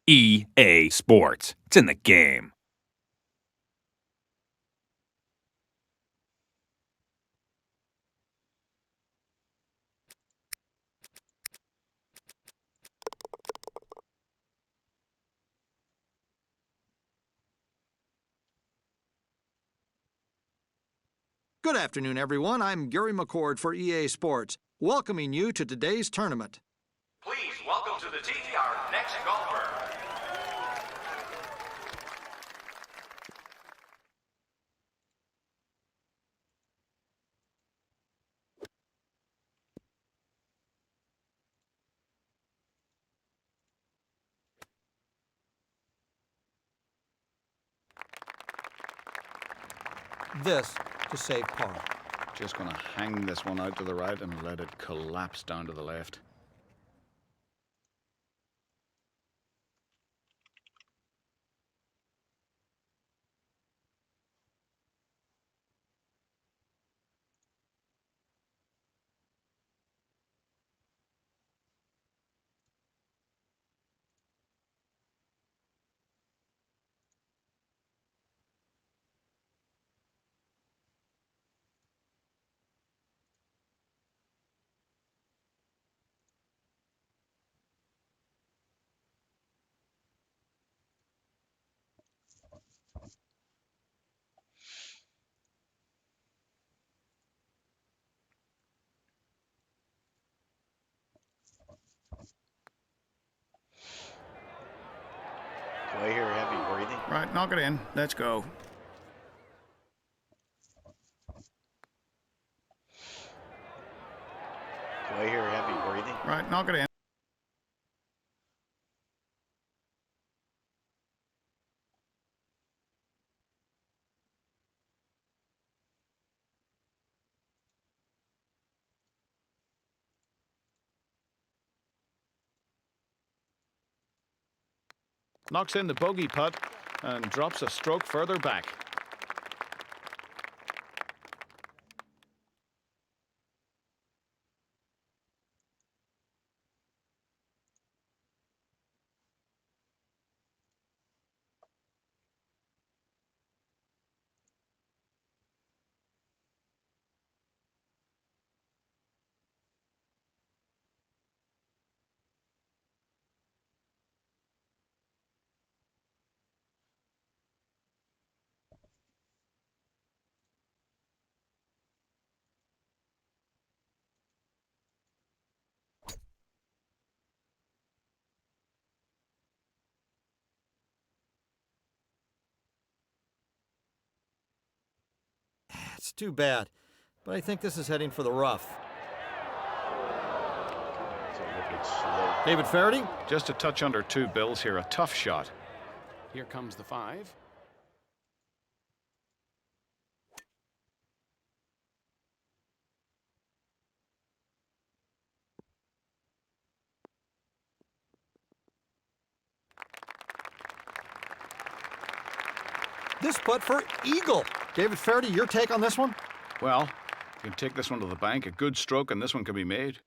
EA Sports. It's in the game. Good afternoon, everyone. I'm Gary McCord for EA Sports, welcoming you to today's tournament. Please welcome to the tee our next golfer. This to save par. Just going to hang this one out to the right and let it collapse down to the left. Do I hear heavy breathing? Right, knock it in. Let's go. Do I hear heavy breathing? Right, knock it in. Knocks in the bogey putt and drops a stroke further back. It's too bad, but I think this is heading for the rough. It's a wicked slow. David Faraday? Just a touch under 2 bills here. A tough shot. Here comes the 5. This putt for eagle. David Faraday, your take on this one? Well, you can take this one to the bank. A good stroke, and this one can be made.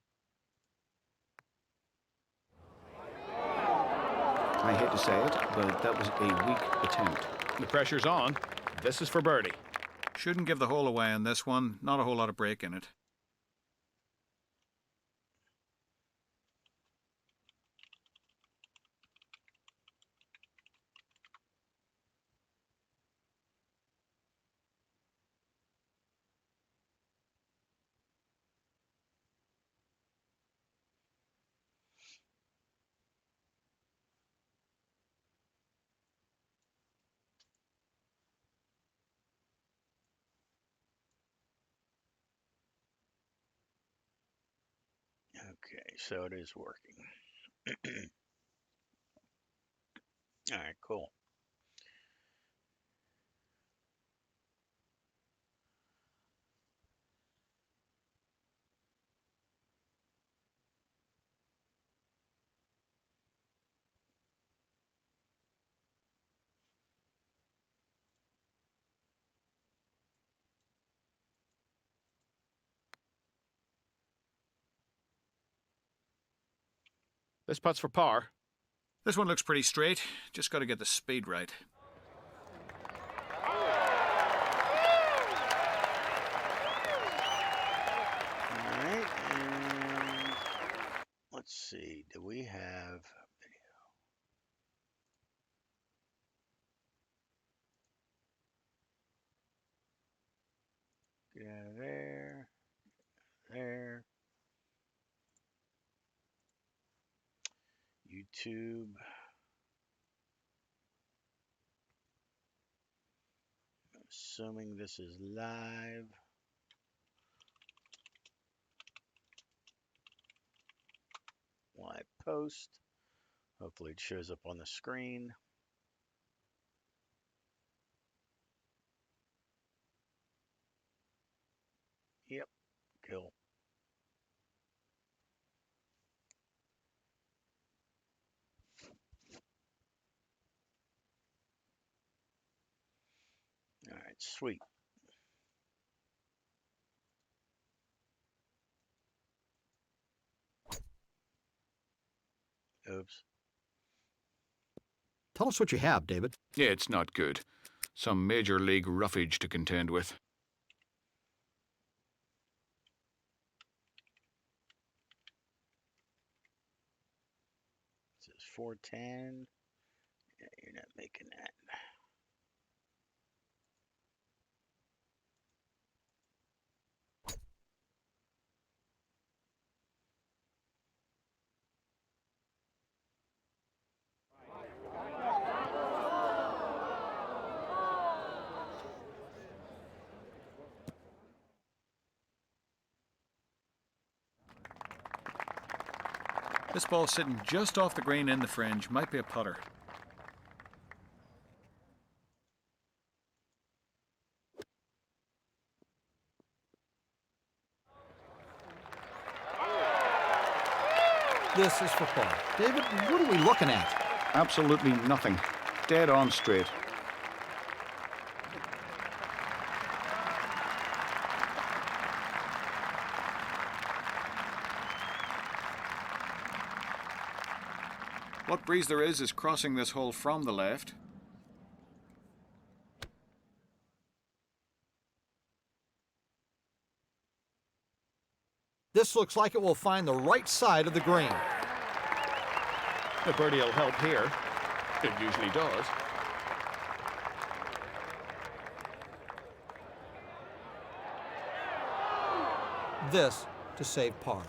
I hate to say it, but that was a weak attempt. The pressure's on. This is for birdie. Shouldn't give the hole away on this one. Not a whole lot of break in it. Okay, so it is working. All right, cool. This putt's for par. This one looks pretty straight. Just got to get the speed right. All right, and let's see. Do we have video? Get out of there. There. YouTube. Assuming this is live. Live post. Hopefully it shows up on the screen. Yep, cool. All right, sweet. Oops. Tell us what you have, David. Yeah, it's not good. Some major league roughage to contend with. It says 410. Yeah, you're not making that. This ball sitting just off the green in the fringe. Might be a putter. This is for par. David, what are we looking at? Absolutely nothing. Dead on straight. What breeze there is crossing this hole from the left. This looks like it will find the right side of the green. The birdie will help here. It usually does. This to save par.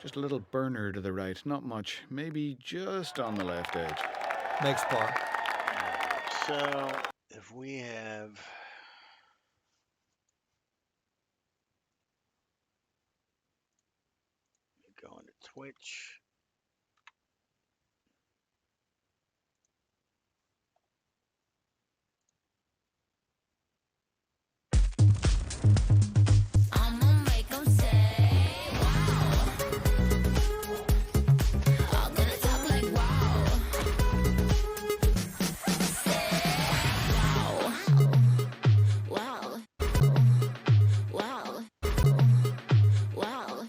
Just a little burner to the right, not much. Maybe just on the left edge. Makes par. So if we have going to Twitch. I'ma make 'em say, wow. I'm gonna talk like wow. Say, wow. Wow. Wow. Wow.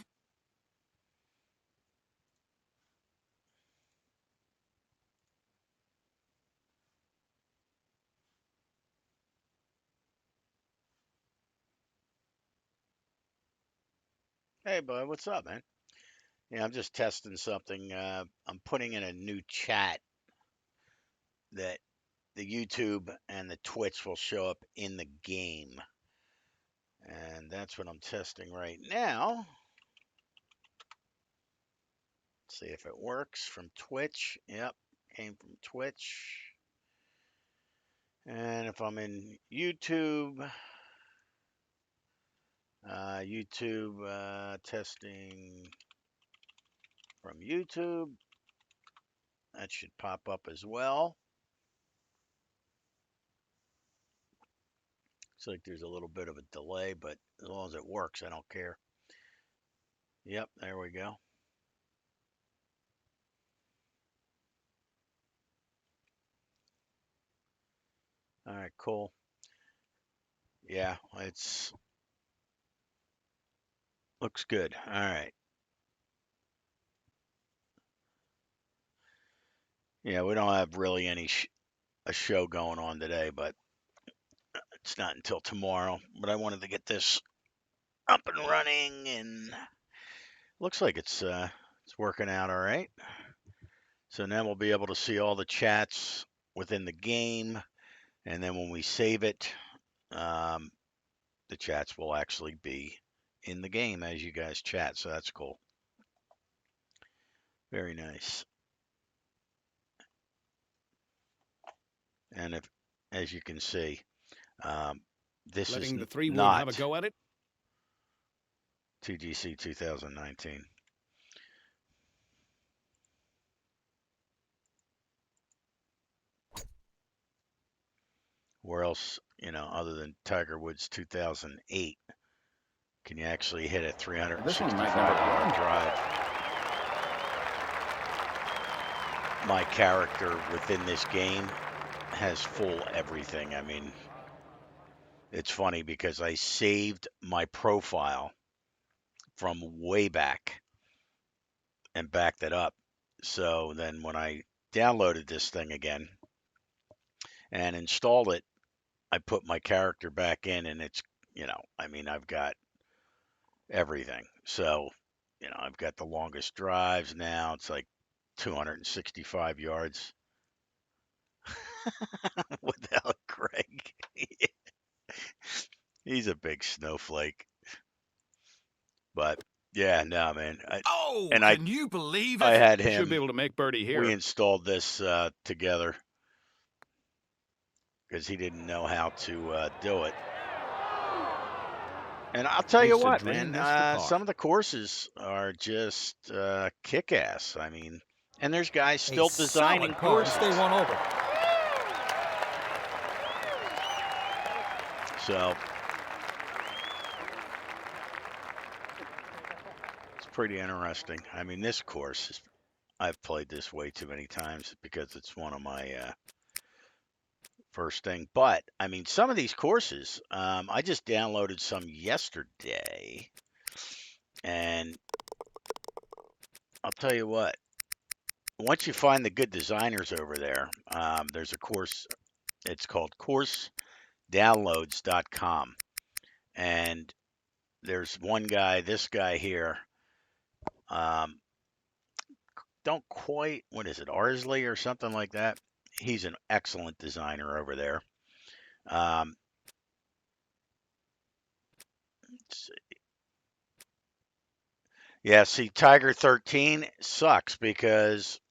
Hey, bud, what's up, man? Yeah, I'm just testing something. I'm putting in a new chat that the YouTube and the Twitch will show up in the game. And that's what I'm testing right now. See if it works from Twitch. Yep, came from Twitch. And if I'm in YouTube, testing from YouTube, that should pop up as well. Looks like there's a little bit of a delay, but as long as it works, I don't care. Yep, there we go. All right, cool. Yeah, it's looks good. All right. Yeah, we don't have really a show going on today, but it's not until tomorrow. But I wanted to get this up and running, and looks like it's working out all right. So now we'll be able to see all the chats within the game, and then when we save it, the chats will actually be in the game as you guys chat. So that's cool. Very nice. And if, as you can see, this Letting is the 3-wood not have a go at it. TGC 2019. Where else, other than Tiger Woods 2008, can you actually hit a 365-yard drive? My character within this game has full everything. I mean, it's funny because I saved my profile from way back and backed it up. So then when I downloaded this thing again and installed it, I put my character back in, and it's, I've got everything. So, I've got the longest drives now. It's like 265 yards without Greg. He's a big snowflake. But yeah, no, man. Can you believe it? I had Should him. be able to make birdie here. We installed this together because he didn't know how to do it. And I'll tell you Needs to what, drain man, this for par. some of the courses are just kick-ass. I mean, and there's guys still designing courses. Stay one over. So it's pretty interesting. I mean, this course, I've played this way too many times because it's one of my first thing. But, I mean, some of these courses, I just downloaded some yesterday. And I'll tell you what, once you find the good designers over there, there's a course, it's called coursedownloads.com. And there's one guy, this guy here, don't quite, what is it, Arsley or something like that? He's an excellent designer over there. Let's see. Yeah, see, Tiger 13 sucks because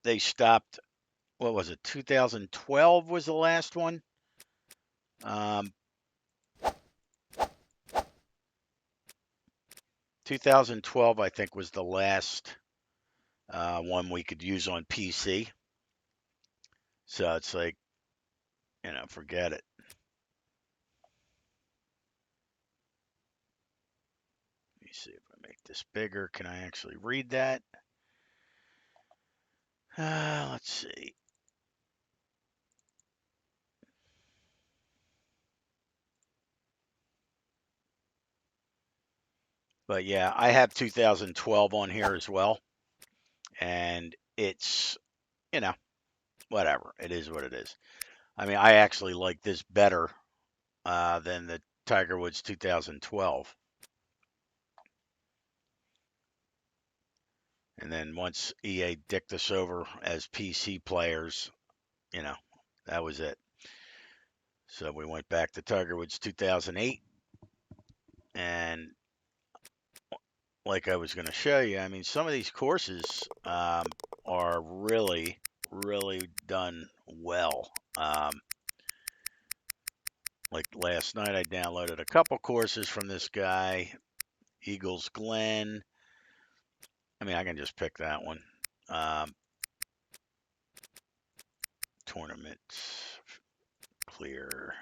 they stopped, what was it, 2012 was the last one? 2012, I think, was the last one we could use on PC. So it's like, forget it. Let me see if I make this bigger. Can I actually read that? Let's see. But yeah, I have 2012 on here as well. And it's, whatever. It is what it is. I mean, I actually like this better than the Tiger Woods 2012. And then once EA dicked us over as PC players, that was it. So we went back to Tiger Woods 2008. And like I was going to show you, I mean, some of these courses are really, really done well. Like last night, I downloaded a couple courses from this guy, Eagles Glen. I mean, I can just pick that one. Tournament, clear,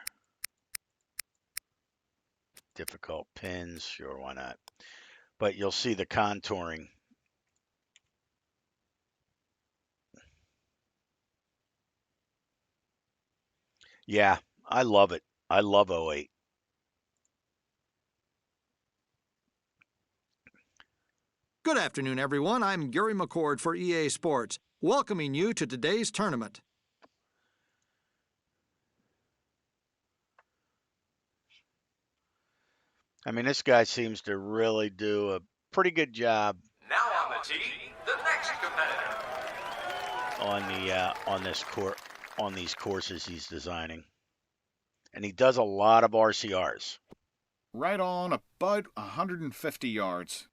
difficult pins, sure, why not? But you'll see the contouring. Yeah, I love it. I love 08. Good afternoon, everyone. I'm Gary McCord for EA Sports. welcoming you to today's tournament. I mean, this guy seems to really do a pretty good job Now on the tee, the next competitor. on these courses he's designing, and he does a lot of RCRs. Right on about 150 yards.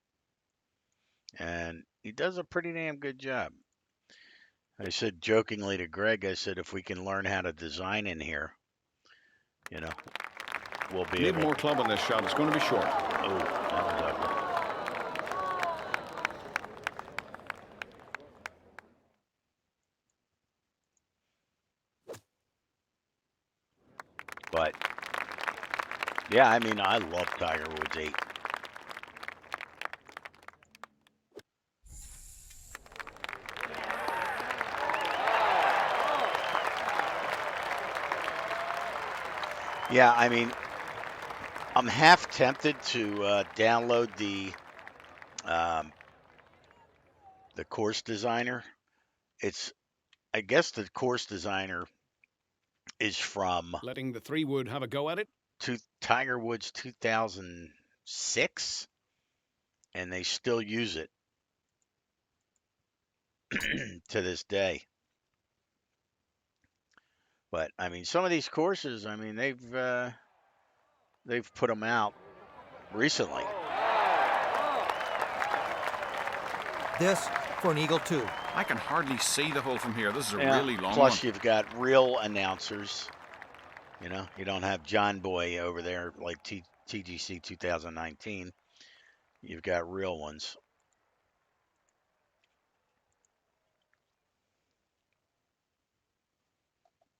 And he does a pretty damn good job. I said jokingly to Greg, I said, if we can learn how to design in here, you know, we'll be Need able. more club on this shot. It's going to be short. Oh, that was ugly. But yeah, I mean, I love Tiger Woods 8. Yeah, I mean, I'm half tempted to download the course designer. I guess the course designer is from Letting the 3-wood have a go at it. Tiger Woods 2006, and they still use it to this day. But I mean, some of these courses, I mean, they've put them out recently. This for an eagle 2. I can hardly see the hole from here. This is a Yeah, really long plus one. you've got real announcers. You know, you don't have John Boy over there like TGC 2019. You've got real ones.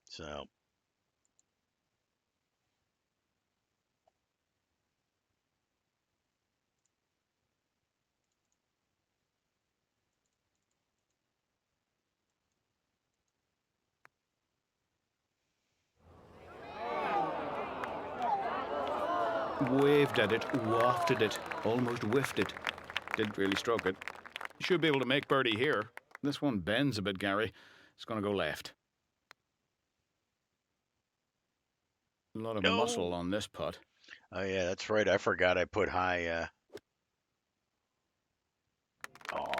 So Waved at it, wafted it, almost whiffed it. Didn't really stroke it. You should be able to make birdie here. This one bends a bit, Gary. It's going to go left. A lot of No. muscle on this putt. oh yeah, that's right. I forgot I put high. Oh.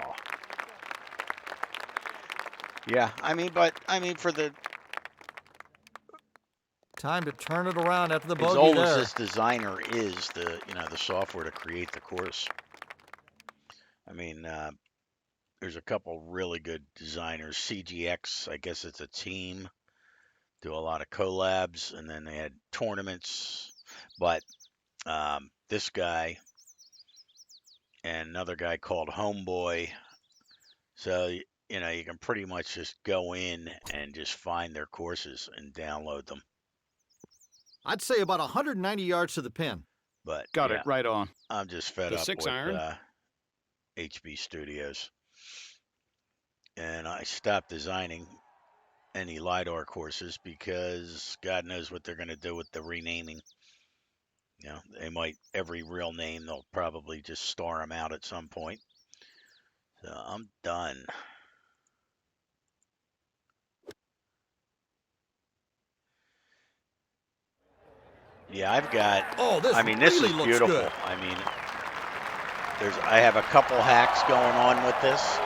Yeah, I mean, for the Time to turn it around after the as bogey old there. as this designer is, the software to create the course. I mean, there's a couple really good designers. CGX, I guess it's a team, do a lot of collabs, and then they had tournaments. But this guy and another guy called Homeboy. So you know, you can pretty much just go in and just find their courses and download them. I'd say about 190 yards to the pin. But Got yeah, it right on. I'm just fed The up 6 with iron. HB Studios. And I stopped designing any LiDAR courses because God knows what they're going to do with the renaming. You know, they might, every real name, they'll probably just star them out at some point. So I'm done. Yeah, I've got, Oh, this I mean, this really is looks beautiful. good. I mean, I have a couple hacks going on with this,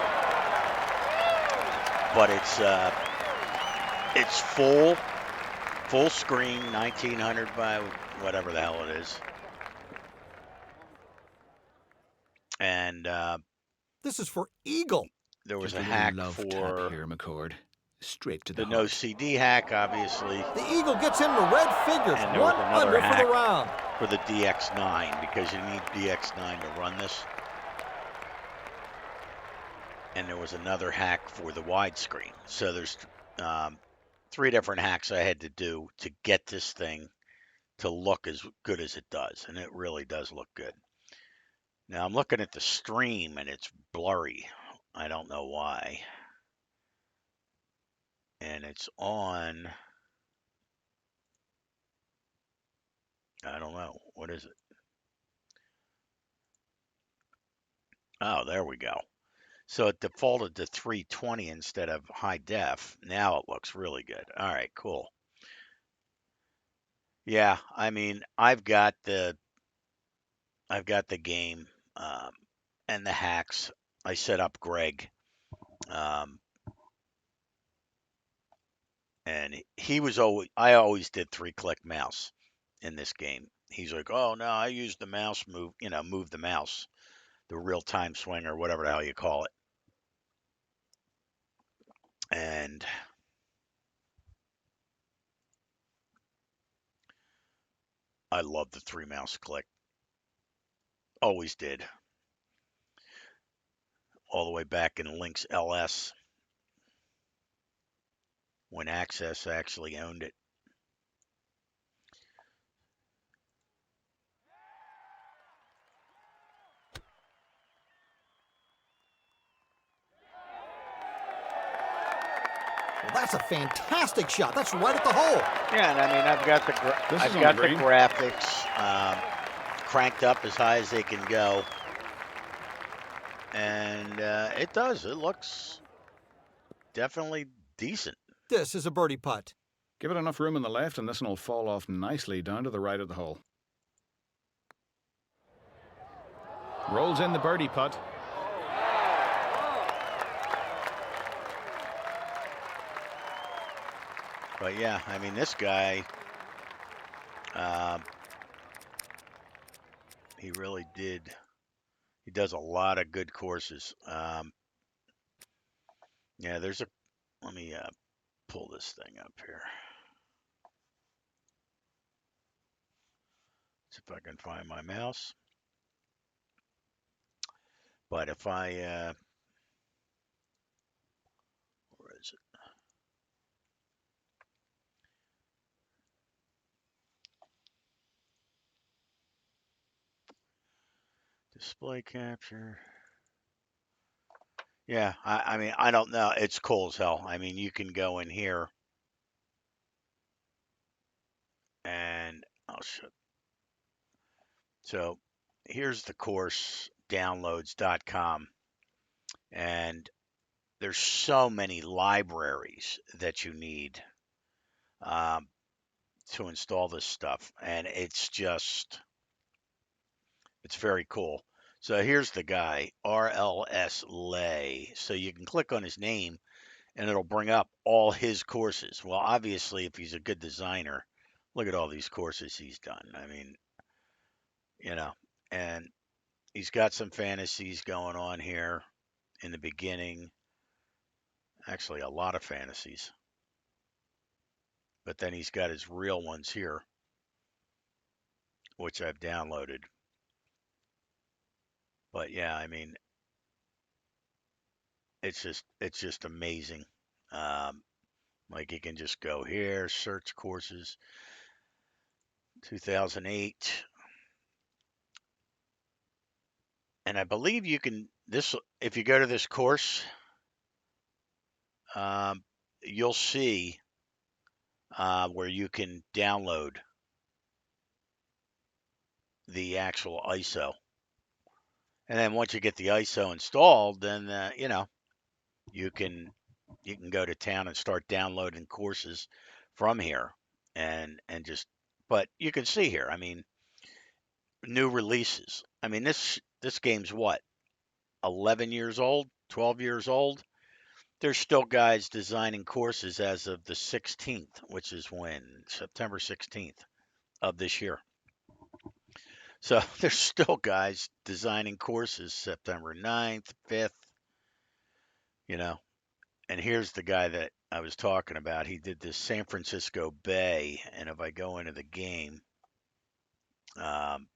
but it's full screen, 1900 by whatever the hell it is. And This is for eagle. there was Just a little hack love tap for here, McCord. Straight to the the no heart. CD hack, obviously, The eagle gets into red figures. And there was 1 another under for hack. the round. for the DX9 because you need DX9 to run this. And there was another hack for the widescreen. So there's 3 different hacks I had to do to get this thing to look as good as it does. And it really does look good. Now I'm looking at the stream and it's blurry. I don't know why. And it's on, I don't know. What is it? Oh, there we go. So it defaulted to 320 instead of high def. Now it looks really good. All right, cool. Yeah, I mean, I've got the game and the hacks. I set up Greg, and he was always. I always did 3-click mouse in this game. He's like, oh no, I use the mouse move. Move the mouse, the real time swing or whatever the hell you call it. And I love the 3-mouse click. Always did. All the way back in Lynx LS when Access actually owned it. Well, that's a fantastic shot. That's right at the hole. Yeah, and I mean, I've got the graphics cranked up as high as they can go, and it does. It looks definitely decent. This is a birdie putt. Give it enough room on the left, and this one will fall off nicely down to the right of the hole. Rolls in the birdie putt. But yeah, I mean, this guy, he really did. He does a lot of good courses. Yeah, let me pull this thing up here. See if I can find my mouse. But if I, where is it? Display capture. Yeah, I mean, I don't know. It's cool as hell. I mean, you can go in here and I'll show. So here's the course, downloads.com. And there's so many libraries that you need to install this stuff. And it's very cool. So here's the guy, RLS Lay. So you can click on his name and it'll bring up all his courses. Well, obviously, if he's a good designer, look at all these courses he's done. I mean, and he's got some fantasies going on here in the beginning. Actually, a lot of fantasies. But then he's got his real ones here, which I've downloaded. But yeah, I mean, it's just amazing. Like you can just go here, search courses, 2008. And I believe you can, if you go to this course, you'll see where you can download the actual ISO. And then once you get the ISO installed, then you can go to town and start downloading courses from here and just. But you can see here, I mean, new releases. I mean, this game's what, 11 years old, 12 years old. There's still guys designing courses as of the 16th, which is when September 16th of this year. So there's still guys designing courses September 9th, 5th, and here's the guy that I was talking about. He did this San Francisco Bay, and if I go into the game and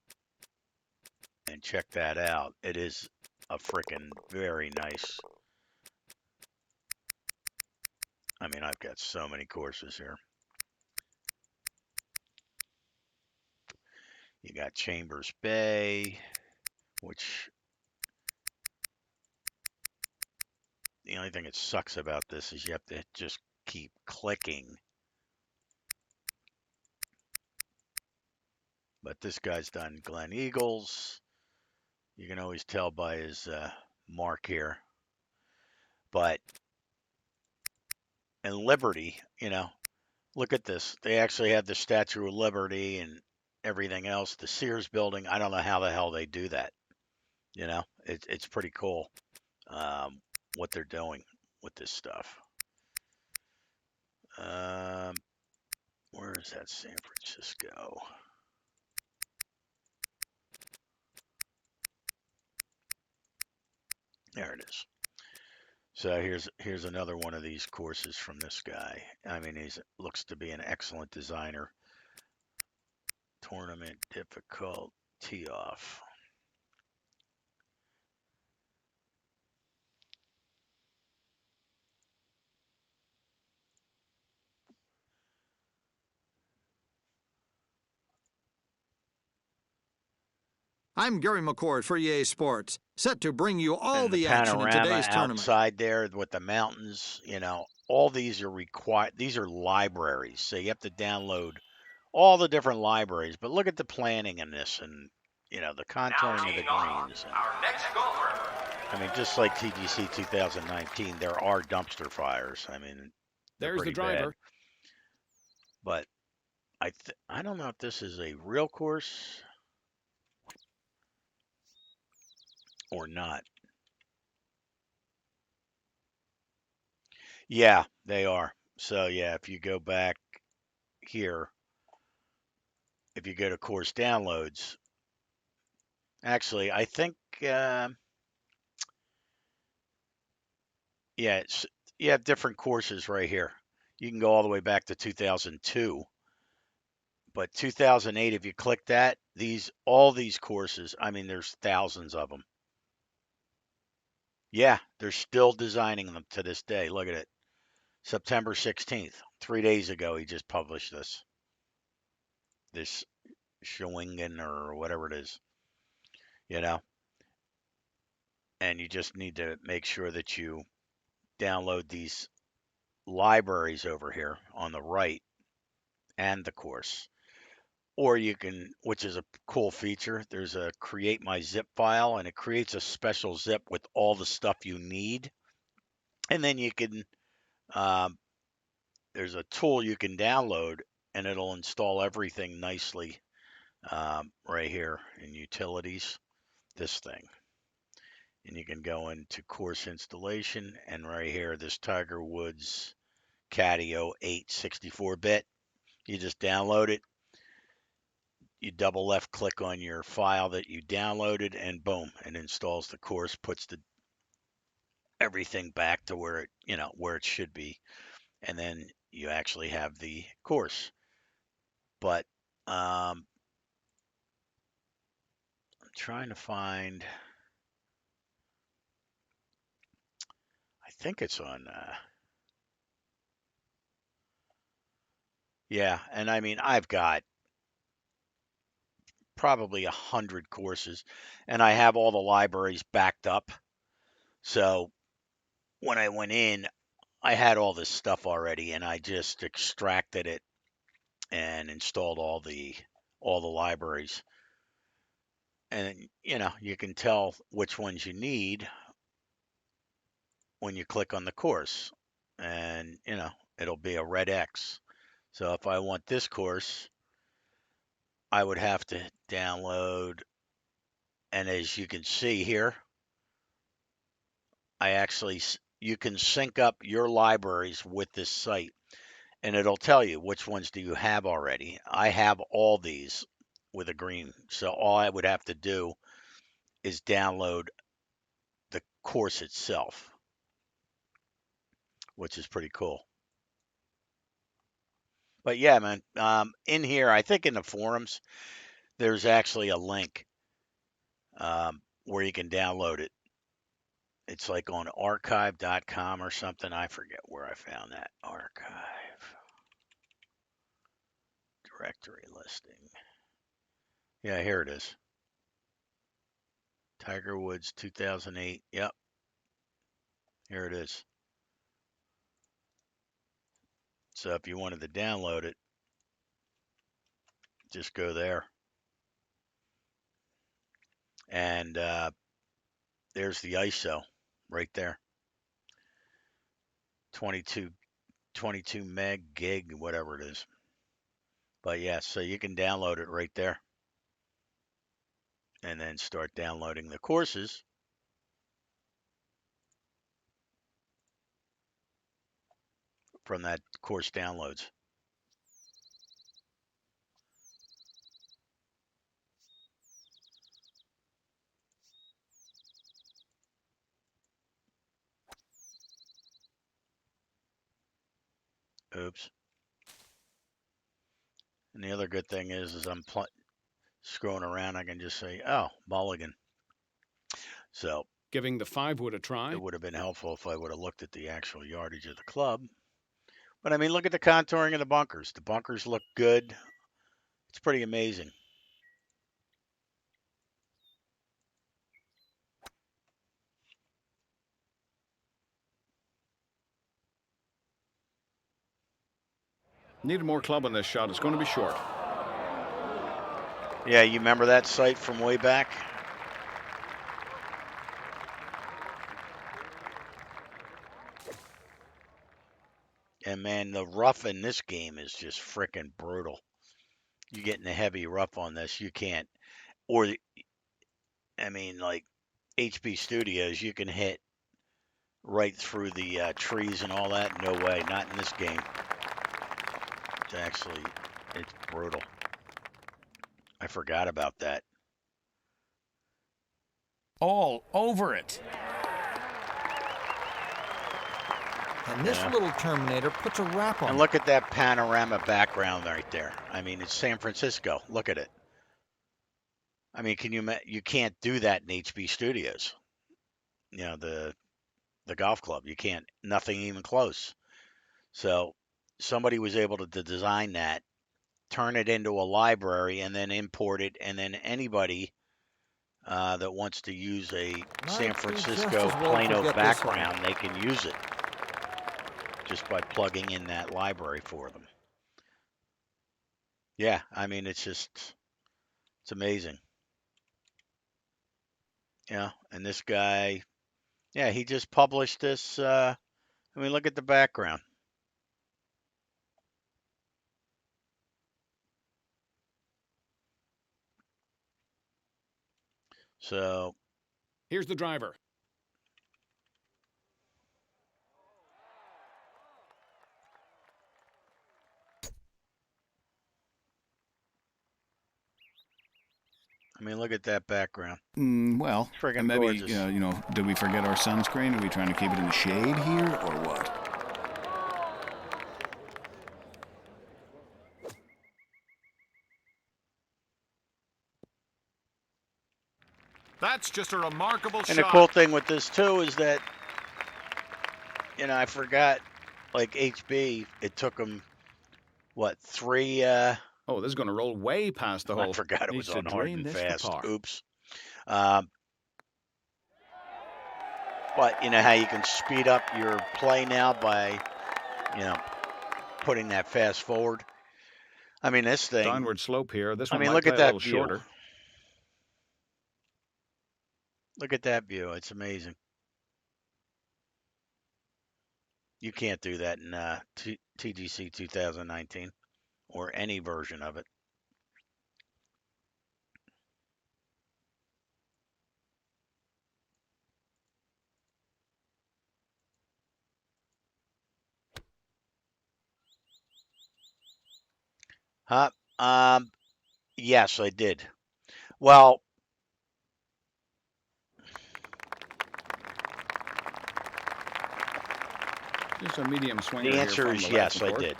check that out, it is a freaking very nice. I mean, I've got so many courses here. You got Chambers Bay, which the only thing that sucks about this is you have to just keep clicking. But this guy's done Glen Eagles. You can always tell by his mark here. But in Liberty, look at this. They actually have the Statue of Liberty and everything else. The Sears building. I don't know how the hell they do that. It's pretty cool what they're doing with this stuff. Where is that San Francisco? There it is. So here's another one of these courses from this guy. I mean, he looks to be an excellent designer. Tournament difficult tee off. I'm Gary McCord for EA Sports, set to bring you all And the action in panorama today's tournament. outside there with the mountains, all these are required. These are libraries, so you have to download all the different libraries. But look at the planning in this, and the Now contouring of the teeing off, greens. our next golfer. I mean, just like TGC 2019, there are dumpster fires. I mean, they're There's the pretty bad. driver. But I don't know if this is a real course or not. Yeah, they are. So yeah, if you go back here, if you go to course downloads, actually, I think yeah, you have different courses right here. You can go all the way back to 2002. But 2008, if you click that, all these courses, I mean, there's thousands of them. Yeah, they're still designing them to this day. Look at it. September 16th, 3 days ago, he just published this. This Shawinigan or whatever it is, And you just need to make sure that you download these libraries over here on the right and the course. Or you can, which is a cool feature, there's a create my zip file, and it creates a special zip with all the stuff you need. And then you can, there's a tool you can download, and it'll install everything nicely right here in utilities, this thing. And you can go into course installation, and right here, this Tiger Woods Caddy 08 64-bit. You just download it. You double left click on your file that you downloaded, and boom, it installs the course, puts everything back to where it should be, and then you actually have the course. But I'm trying to find. I think it's on. Yeah, and I mean, I've got probably 100 courses, and I have all the libraries backed up. So when I went in, I had all this stuff already, and I just extracted it and installed all the libraries. And you can tell which ones you need when you click on the course, and it'll be a red X. So if I want this course, I would have to download, and as you can see here, you can sync up your libraries with this site, and it'll tell you which ones do you have already. I have all these with a green, so all I would have to do is download the course itself, which is pretty cool. But yeah, man, in here, I think in the forums, there's actually a link where you can download it. It's like on archive.com or something. I forget where I found that. Archive. Directory listing. Yeah, here it is. Tiger Woods 2008. Yep. Here it is. So if you wanted to download it, just go there. And there's the ISO right there. 22 meg, gig, whatever it is. But yeah, so you can download it right there. And then start downloading the courses. From that course downloads. Oops. And the other good thing is I'm scrolling around, I can just say, oh, mulligan. So Giving the 5-wood a try. it would have been helpful if I would have looked at the actual yardage of the club. But I mean, look at the contouring of the bunkers. The bunkers look good. It's pretty amazing. Needed more club on this shot. It's going to be short. Yeah, you remember that site from way back? And man, the rough in this game is just freaking brutal. You're getting a heavy rough on this. You can't, or I mean, like HB Studios, you can hit right through the trees and all that. No way, not in this game. It's brutal. I forgot about that. All over it. And this little Terminator puts a wrap on And it. look at that panorama background right there. I mean, it's San Francisco. Look at it. I mean, you can't do that in HB Studios. You know, the golf club. You can't, nothing even close. So somebody was able to design that, turn it into a library, and then import it, and then anybody that wants to use a San Might be just Francisco as well Plano forget this one. background, they can use it just by plugging in that library for them. Yeah, I mean, it's amazing. Yeah, and this guy, yeah, he just published this. I mean, look at the background. So Here's the driver. I mean, look at that background. Well, Friggin' maybe, gorgeous. did we forget our sunscreen? Are we trying to keep it in the shade here, or what? That's just a remarkable And shot. the cool thing with this too is that, I forgot, like HB, it took them, what, 3? Oh, this is going to roll way past the hole. I forgot it Needs was to on hard drain and this for fast. par. Oops. But you know how you can speed up your play now by, putting that fast forward. I mean, this thing. Downward slope here. This I one mean, might look play at a that little view. shorter. Look at that view. It's amazing. You can't do that in TGC 2019 or any version of it. Huh? Yes, I did. Well, Just a medium swinger the here answer from is the yes, left, I of course. did.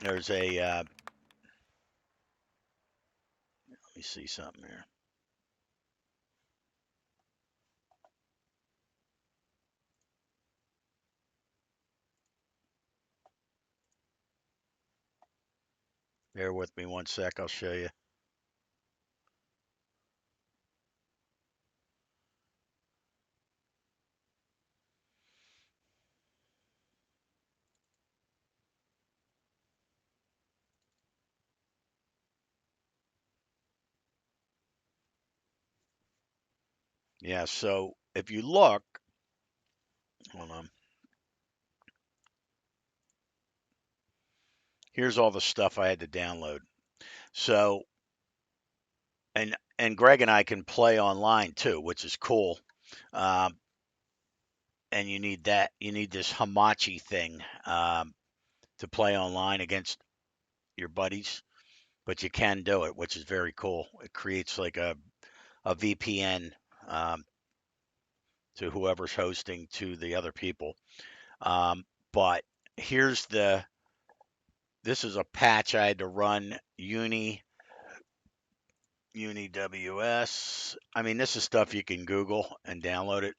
There's a, let me see something here. Bear with me one sec, I'll show you. Yeah, so if you look, hold on. here's all the stuff I had to download. So, and Greg and I can play online too, which is cool. Um, and you need that. You need this Hamachi thing to play online against your buddies, but you can do it, which is very cool. It creates like a VPN um, to whoever's hosting to the other people. But here's this is a patch I had to run Uni WS. I mean, this is stuff you can Google and download it.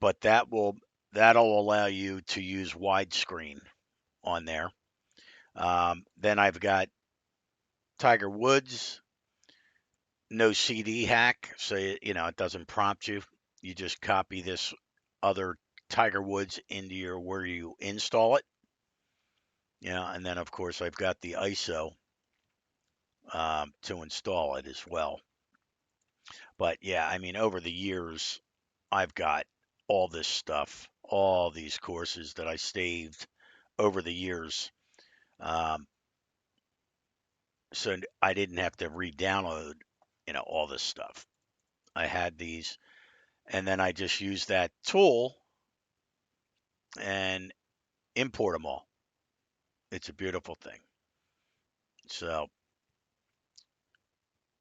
But that'll allow you to use widescreen on there. Then I've got Tiger Woods, no CD hack, so it doesn't prompt you. You just copy this other Tiger Woods into where you install it. And then of course I've got the ISO to install it as well. But yeah, I mean, over the years, I've got all this stuff, all these courses that I saved over the years. So I didn't have to re-download, all this stuff. I had these, and then I just used that tool and import them all. It's a beautiful thing. So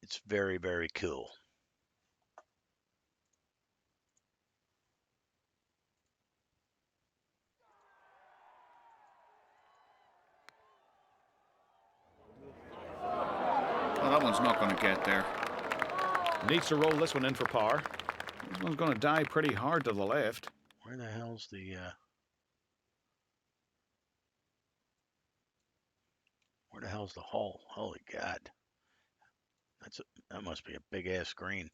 it's very, very cool. Well, that one's not going to get there. Needs to roll this one in for par. This one's going to die pretty hard to the left. Where the hell's the hole? Holy God. That must be a big ass green.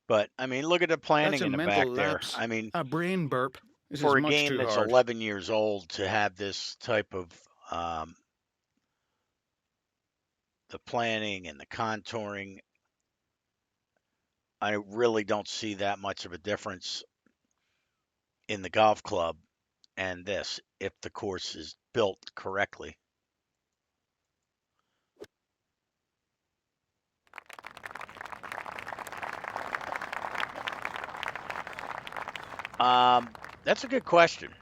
But I mean, look at the planning That's a in the back mental there. lapse. I mean, A brain burp. This for is a much game too that's hard. 11 years old to have this type of the planning and the contouring, I really don't see that much of a difference in the golf club and this if the course is built correctly. That's a good question.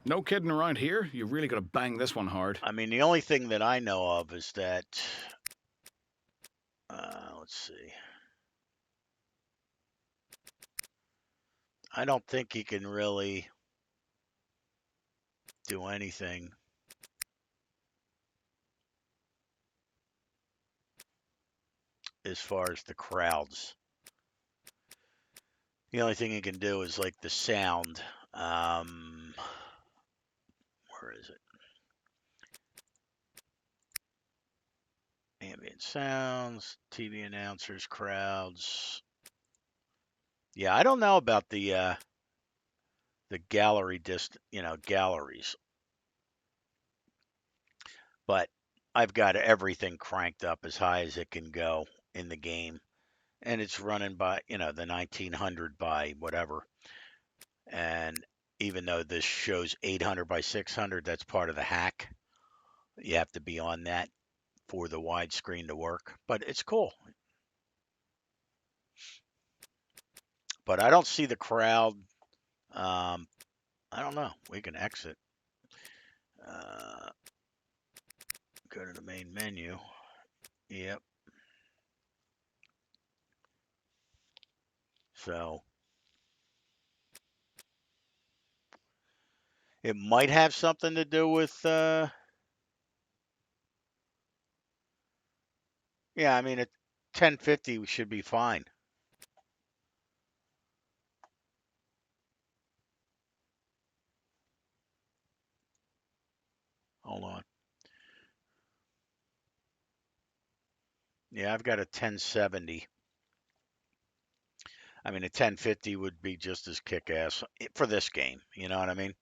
No kidding around here. You really got to bang this one hard. I mean, the only thing that I know of is that, let's see. I don't think he can really do anything as far as the crowds. The only thing he can do is like the sound. Where is it? Ambient sounds, TV announcers, crowds. Yeah, I don't know about the gallery galleries. But I've got everything cranked up as high as it can go in the game. And it's running by, the 1900 by whatever. And even though this shows 800 by 600, that's part of the hack. You have to be on that for the widescreen to work. But it's cool. But I don't see the crowd. I don't know. We can exit. Go to the main menu. Yep. So it might have something to do with yeah, I mean at 1050 we should be fine. Hold on. Yeah, I've got a 1070. I mean, a 1050 would be just as kick-ass for this game. You know what I mean?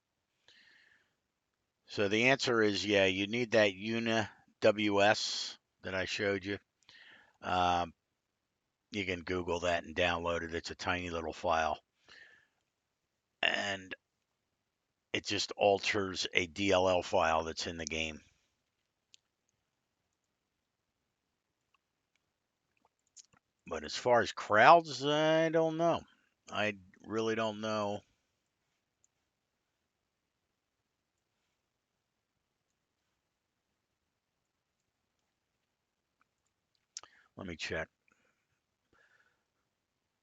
So the answer is, yeah, you need that Una WS that I showed you. Um, you can Google that and download it. It's a tiny little file. And it just alters a DLL file that's in the game. But as far as crowds, I don't know. I really don't know. Let me check.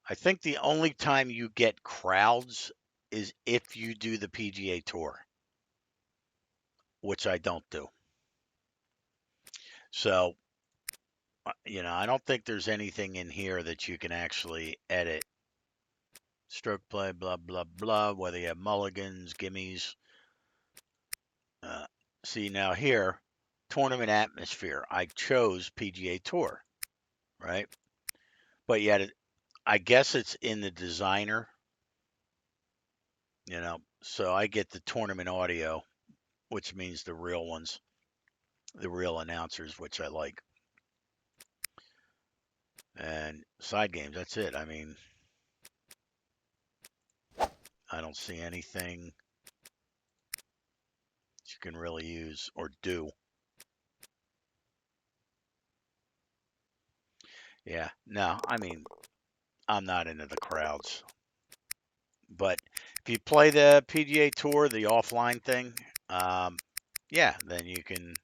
I think the only time you get crowds is if you do the PGA Tour, which I don't do. So, I don't think there's anything in here that you can actually edit. Stroke play, blah, blah, blah, whether you have mulligans, gimmies. See, now here, tournament atmosphere. I chose PGA Tour, right? But yet, I guess it's in the designer, so I get the tournament audio, which means the real ones, the real announcers, which I like. And side games, that's it. I mean, I don't see anything you can really use or do. Yeah, no, I mean, I'm not into the crowds. But if you play the PGA Tour, the offline thing, yeah, then you can.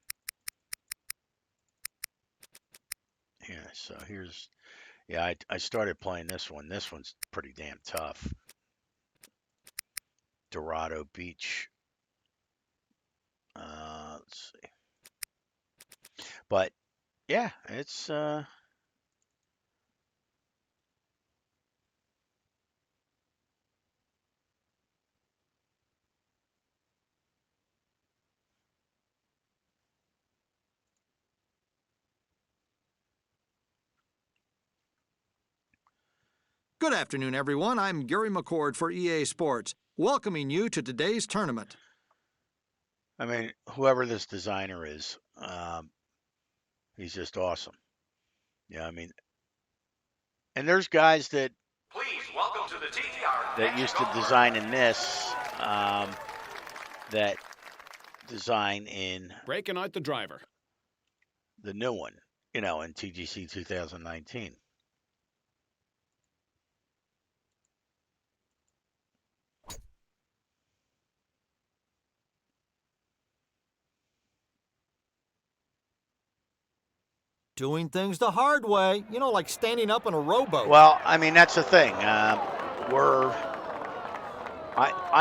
Yeah, so here's, yeah, I started playing this one. This one's pretty damn tough. Dorado Beach. Let's see. But yeah, it's Good afternoon, everyone. I'm Gary McCord for EA Sports, welcoming you to today's tournament. I mean, whoever this designer is, he's just awesome. Yeah, I mean, and there's guys that Please welcome to the TTR. that used to design in this, that design in Breaking out the driver. the new one, in TGC 2019. Doing things the hard way, like standing up in a rowboat. Well, I mean, that's the thing. I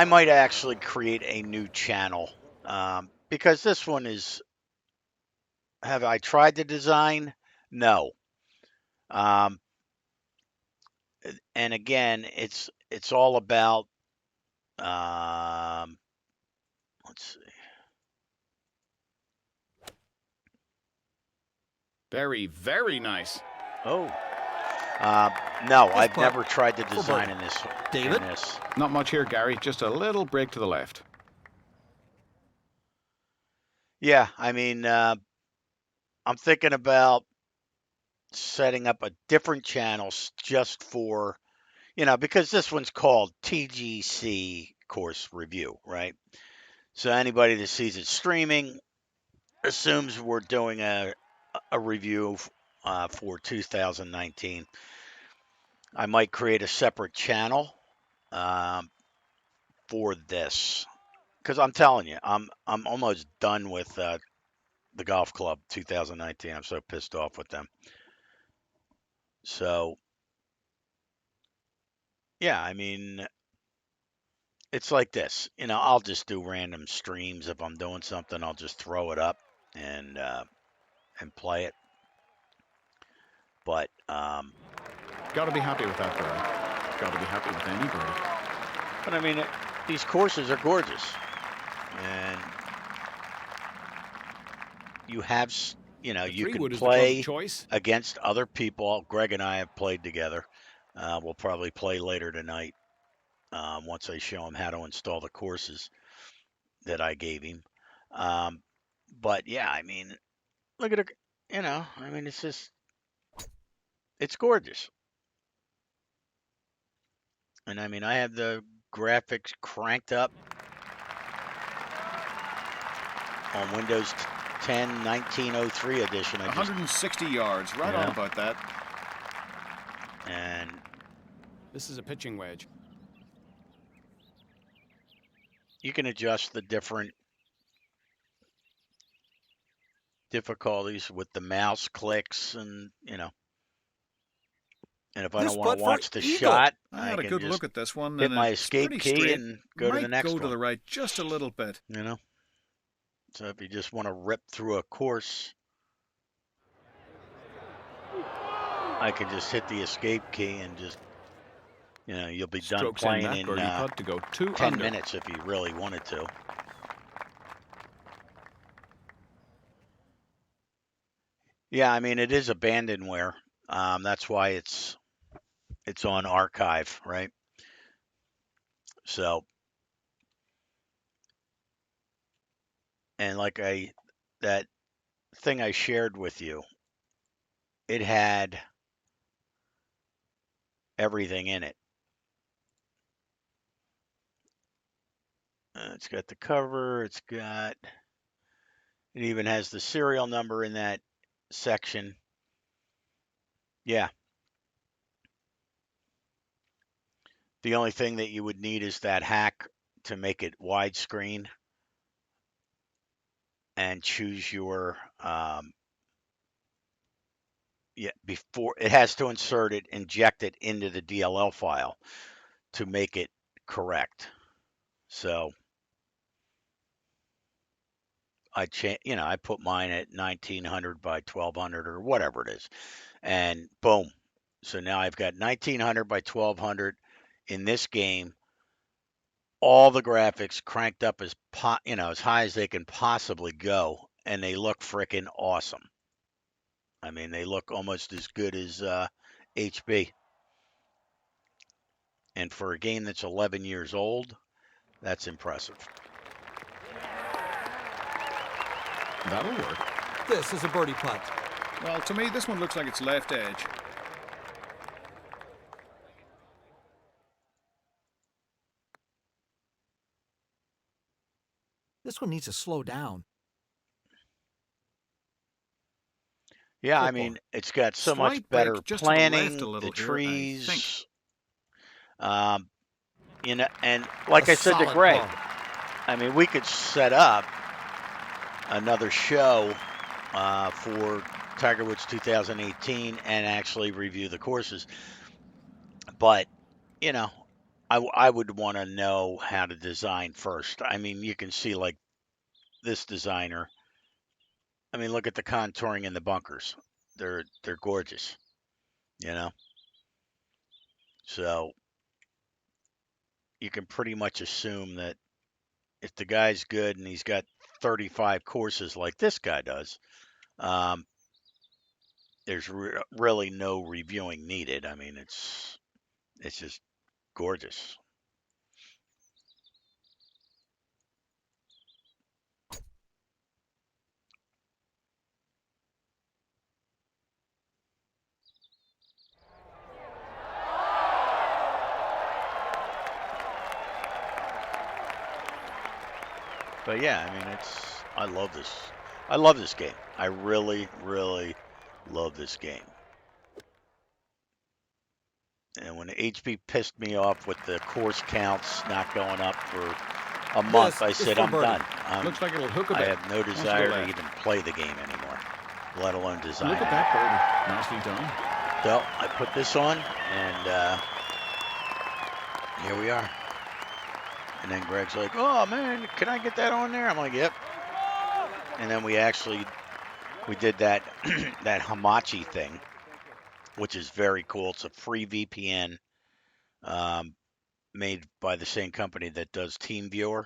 might actually create a new channel, because this one is. Have I tried the design? No. And again, it's all about. Let's see. Very, very nice. Oh. No, I've putt. never tried the design in this. David? In this. Not much here, Gary. Just a little break to the left. Yeah, I mean, I'm thinking about setting up a different channel just for, because this one's called TGC Course Review, right? So anybody that sees it streaming assumes we're doing a review for 2019. I might create a separate channel for this, because I'm telling you, I'm almost done with the golf club 2019. I'm so pissed off with them. So yeah, I mean, it's like this. I'll just do random streams. If I'm doing something, I'll just throw it up and play it. But Got to be happy with that birdie. Got to be happy with any birdie. I mean, these courses are gorgeous, and you have, you can Three-wood is the play club choice. against other people. Greg and I have played together. We'll probably play later tonight once I show him how to install the courses that I gave him. But yeah, I mean, look at it. I mean, it's gorgeous. And I mean, I have the graphics cranked up on Windows 10 1903 edition. 160 yards. Right on Yeah. about that. And This is a pitching wedge. you can adjust the different difficulties with the mouse clicks, and and if I This don't want putt to for watch the eagle. shot, I I had a can good just look at this one. hit and my it's escape pretty key straight. and go to the Might next go to one. the right just a little bit. So if you just want to rip through a course, I can just hit the escape key and just you'll be done Strokes in playing that in birdie putt to go 2 10 under. minutes if you really wanted to. Yeah, I mean, it is abandonware. That's why it's on archive, right? So, and that thing I shared with you, it had everything in it. It's got the cover. It even has the serial number in that section. Yeah. The only thing that you would need is that hack to make it widescreen and choose your before it has to inject it into the DLL file to make it correct. So I put mine at 1900 by 1200 or whatever it is, and boom. So now I've got 1900 by 1200 in this game. All the graphics cranked up as high as they can possibly go, and they look freaking awesome. I mean, they look almost as good as HB. And for a game that's 11 years old, that's impressive. That'll work. This is a birdie putt. Well, to me, this one looks like it's left edge. This one needs to slow down. Yeah, I Football. mean, it's got so much Slight better break just to the left planning, a little the here, I trees. think. And like I said to solid Greg, ball. I mean, we could set up another show for Tiger Woods 2018 and actually review the courses. But, I would want to know how to design first. I mean, you can see like this designer. I mean, look at the contouring in the bunkers. They're gorgeous, So you can pretty much assume that if the guy's good and he's got 35 courses like this guy does, there's really no reviewing needed. I mean, it's just gorgeous. But yeah, I mean, I love this. I love this game. I really, really love this game. And when HB pissed me off with the course counts not going up for a month, I said, I'm done. Looks like it'll hook a I bit. have no Wants to go desire to left. even play the game anymore, let alone design. Look at that birdie. Nicely done. So I put this on, and here we are. And then Greg's like, "Oh man, can I get that on there?" I'm like, "Yep." And then we did that that Hamachi thing, which is very cool. It's a free VPN made by the same company that does TeamViewer,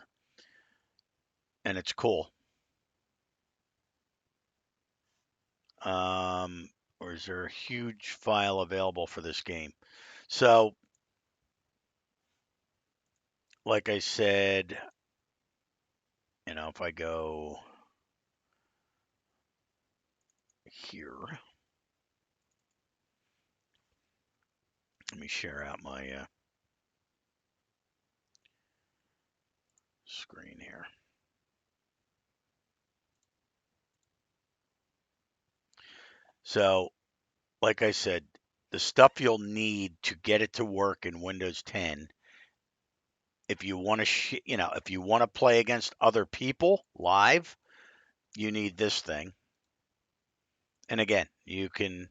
and it's cool. Or is there a huge file available for this game? So, like I said, if I go here, let me share out my screen here. So, like I said, the stuff you'll need to get it to work in Windows 10, if you want to, if you want to play against other people live, you need this thing. And again, you can.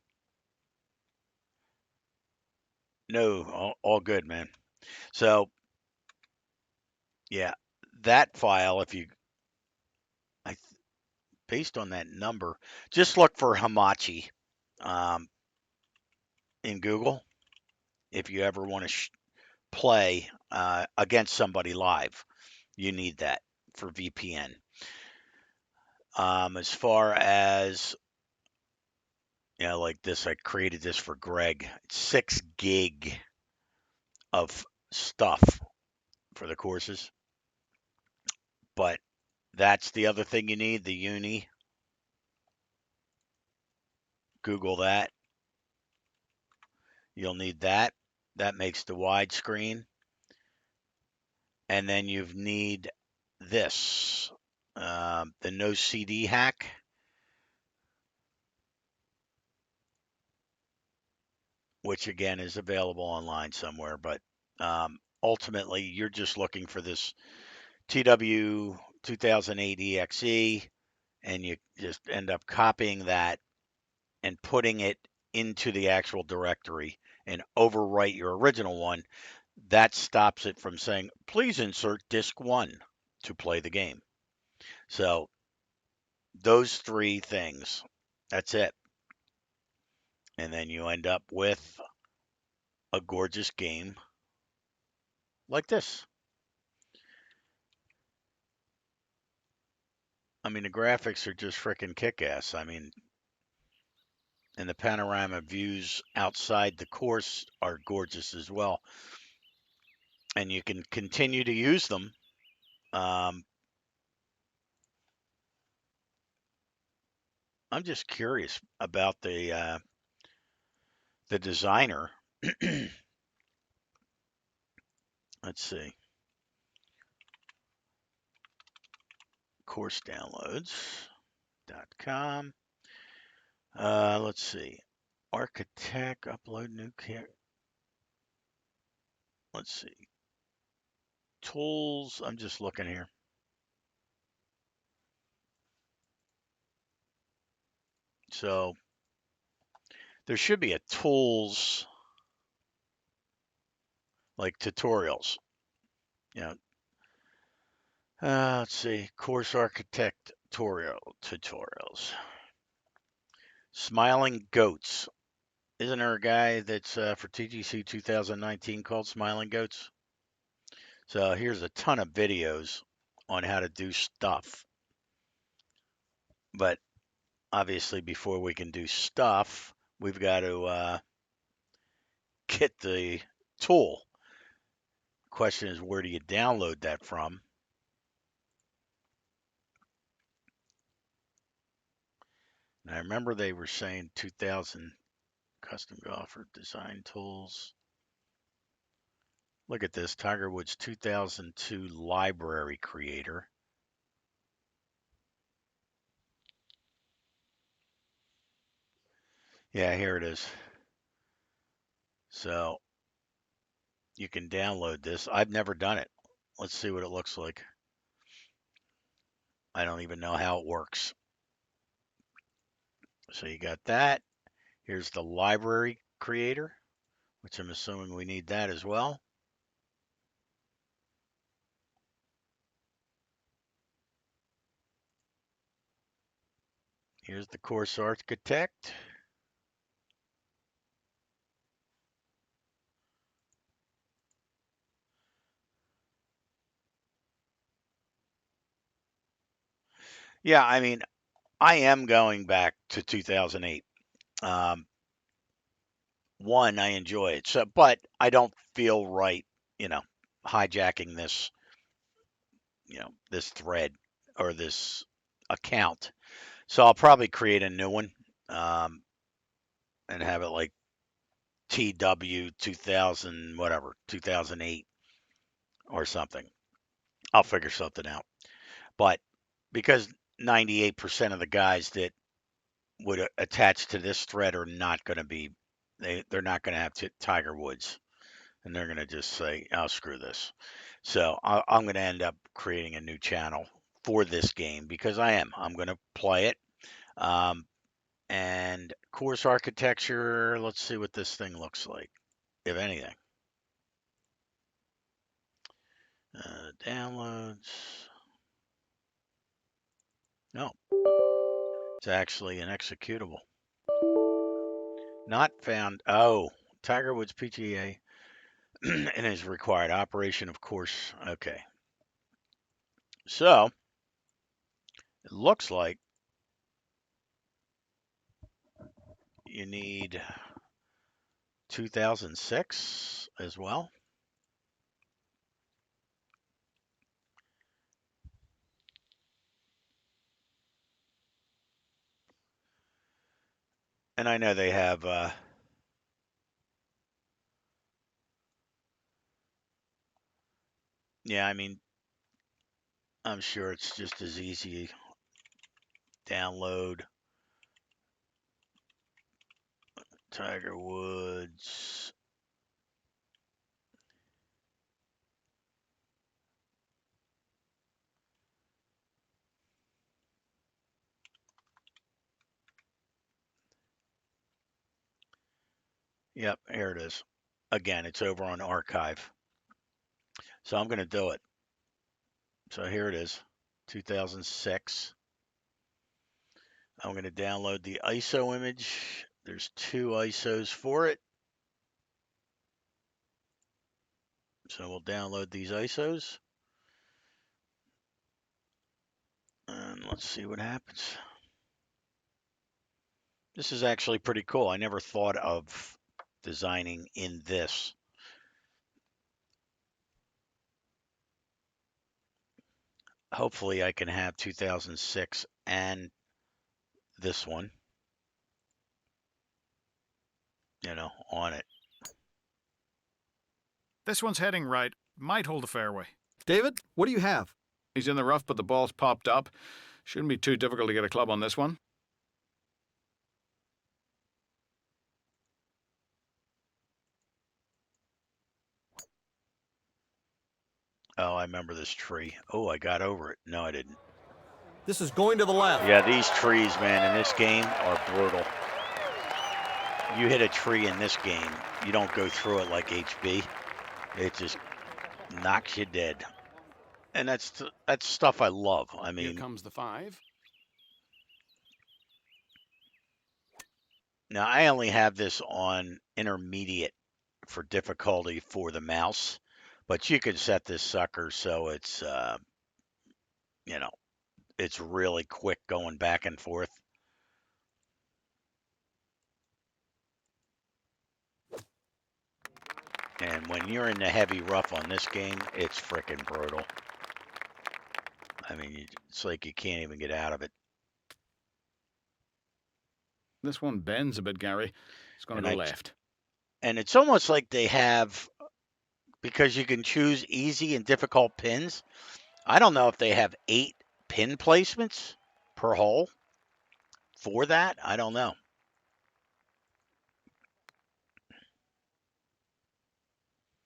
No, all good, man. So, yeah, that file, based on that number, just look for Hamachi in Google if you ever want to play against somebody live. You need that for VPN. As far as, like this, I created this for Greg. 6 gig of stuff for the courses. But that's the other thing you need, the Uni. Google that. You'll need that. That makes the widescreen. And then you need this, the No CD hack. Which again is available online somewhere, but ultimately you're just looking for this TW 2008 EXE, and you just end up copying that and putting it into the actual directory and overwrite your original one. That stops it from saying, please insert disk 1 to play the game. So those 3 things, that's it. And then you end up with a gorgeous game like this. I mean, the graphics are just freaking kick-ass. I mean, and the panorama views outside the course are gorgeous as well. And you can continue to use them. I'm just curious about the designer. Let's see. CourseDownloads.com. Let's see. Architect, upload new care. Let's see. Tools. I'm just looking here. So there should be a tools like tutorials. Let's see. Course architect tutorials. Smiling Goats. Isn't there a guy that's for TGC 2019 called Smiling Goats? So here's a ton of videos on how to do stuff. But obviously, before we can do stuff, we've got to get the tool. Question is, where do you download that from? And I remember they were saying 2000 custom golfer design tools. Look at this, Tiger Woods 2002 library creator. Yeah, here it is. So you can download this. I've never done it. Let's see what it looks like. I don't even know how it works. So you got that. Here's the library creator, which I'm assuming we need that as well. Here's the course architect. Yeah, I mean, I am going back to 2008. One, I enjoy it, so, but I don't feel right, hijacking this, this thread. or this account. So I'll probably create a new one and have it like TW 2000, whatever, 2008 or something. I'll figure something out. But because 98% of the guys that would attach to this thread are not going to be, they're not going to have Tiger Woods, and they're going to just say, "Oh, screw this." So I'm going to end up creating a new channel for this game because I'm going to play it. And course architecture. Let's see what this thing looks like, if anything. Downloads. No, it's actually an executable. Not found. Oh, Tiger Woods PGA and is required operation, of course. Okay. So it looks like you need 2006 as well. And I know they have yeah, I mean, I'm sure it's just as easy. Download Tiger Woods. Yep, here it is. Again, it's over on archive. So I'm going to do it. So here it is, 2006. I'm going to download the ISO image. There's 2 ISOs for it. So we'll download these ISOs. And let's see what happens. This is actually pretty cool. I never thought of designing in this. Hopefully I can have 2006 and this one, on it. This one's heading right. Might hold a fairway. David, what do you have? He's in the rough, but the ball's popped up. Shouldn't be too difficult to get a club on this one. Oh, I remember this tree. Oh, I got over it. No, I didn't. This is going to the left. Yeah, these trees, man, in this game are brutal. You hit a tree in this game, you don't go through it like HB. It just knocks you dead. And that's stuff I love. I Here mean, comes the 5. now I only have this on intermediate for difficulty for the mouse, but you can set this sucker so it's, it's really quick going back and forth. And when you're in the heavy rough on this game, it's frickin' brutal. I mean, it's like you can't even get out of it. This one bends a bit, Gary. It's going to And go I- left. And it's almost like they have, because you can choose easy and difficult pins. I don't know if they have 8 pin placements per hole for that. I don't know.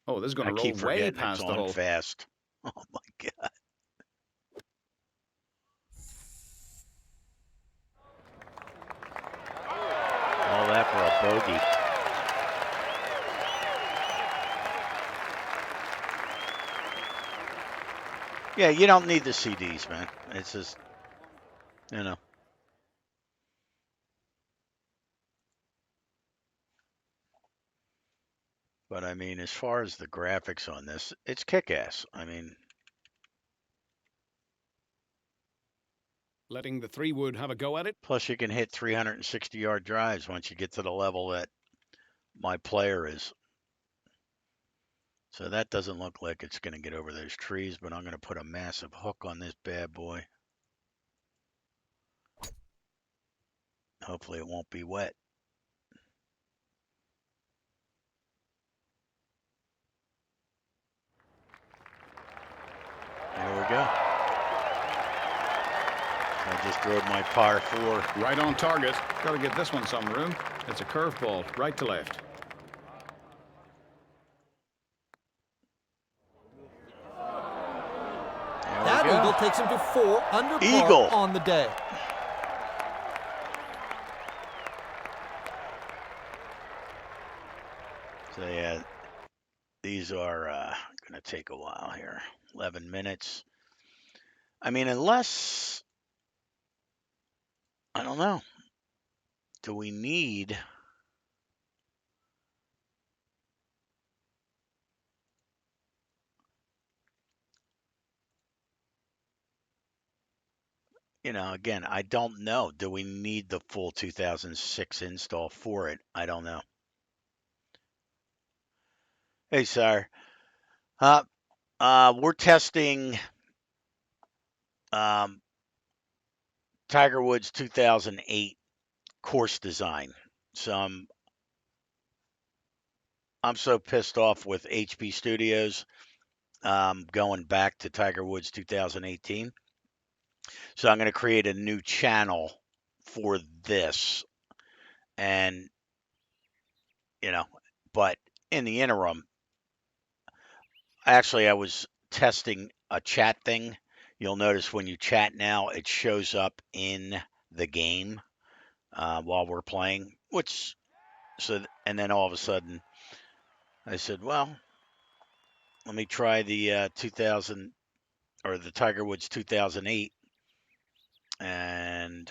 Oh, this is going I to roll keep way forgetting past it's the on hole. fast. Oh my God. All that for a bogey. Yeah, you don't need the CDs, man. It's just, But I mean, as far as the graphics on this, it's kick-ass. I mean, Letting the 3-wood have a go at it. plus you can hit 360-yard drives once you get to the level that my player is. So that doesn't look like it's going to get over those trees, but I'm going to put a massive hook on this bad boy. Hopefully it won't be wet. There we go. I just drove my par 4. Right on target. Got to get this one some room. It's a curveball, right to left. There That we go. eagle takes him to 4 under par Eagle. on the day. So yeah, these are going to take a while here. 11 minutes. I mean, unless, I don't know. Do we need... You know, again, I don't know. Do we need the full 2006 install for it? I don't know. Hey, sir. We're testing Tiger Woods 2008 course design. So I'm so pissed off with HP Studios going back to Tiger Woods 2018. So I'm going to create a new channel for this. And, you know, but in the interim, actually, I was testing a chat thing. You'll notice when you chat now, it shows up in the game while we're playing, and then all of a sudden I said, well, let me try the 2000 or the Tiger Woods 2008 and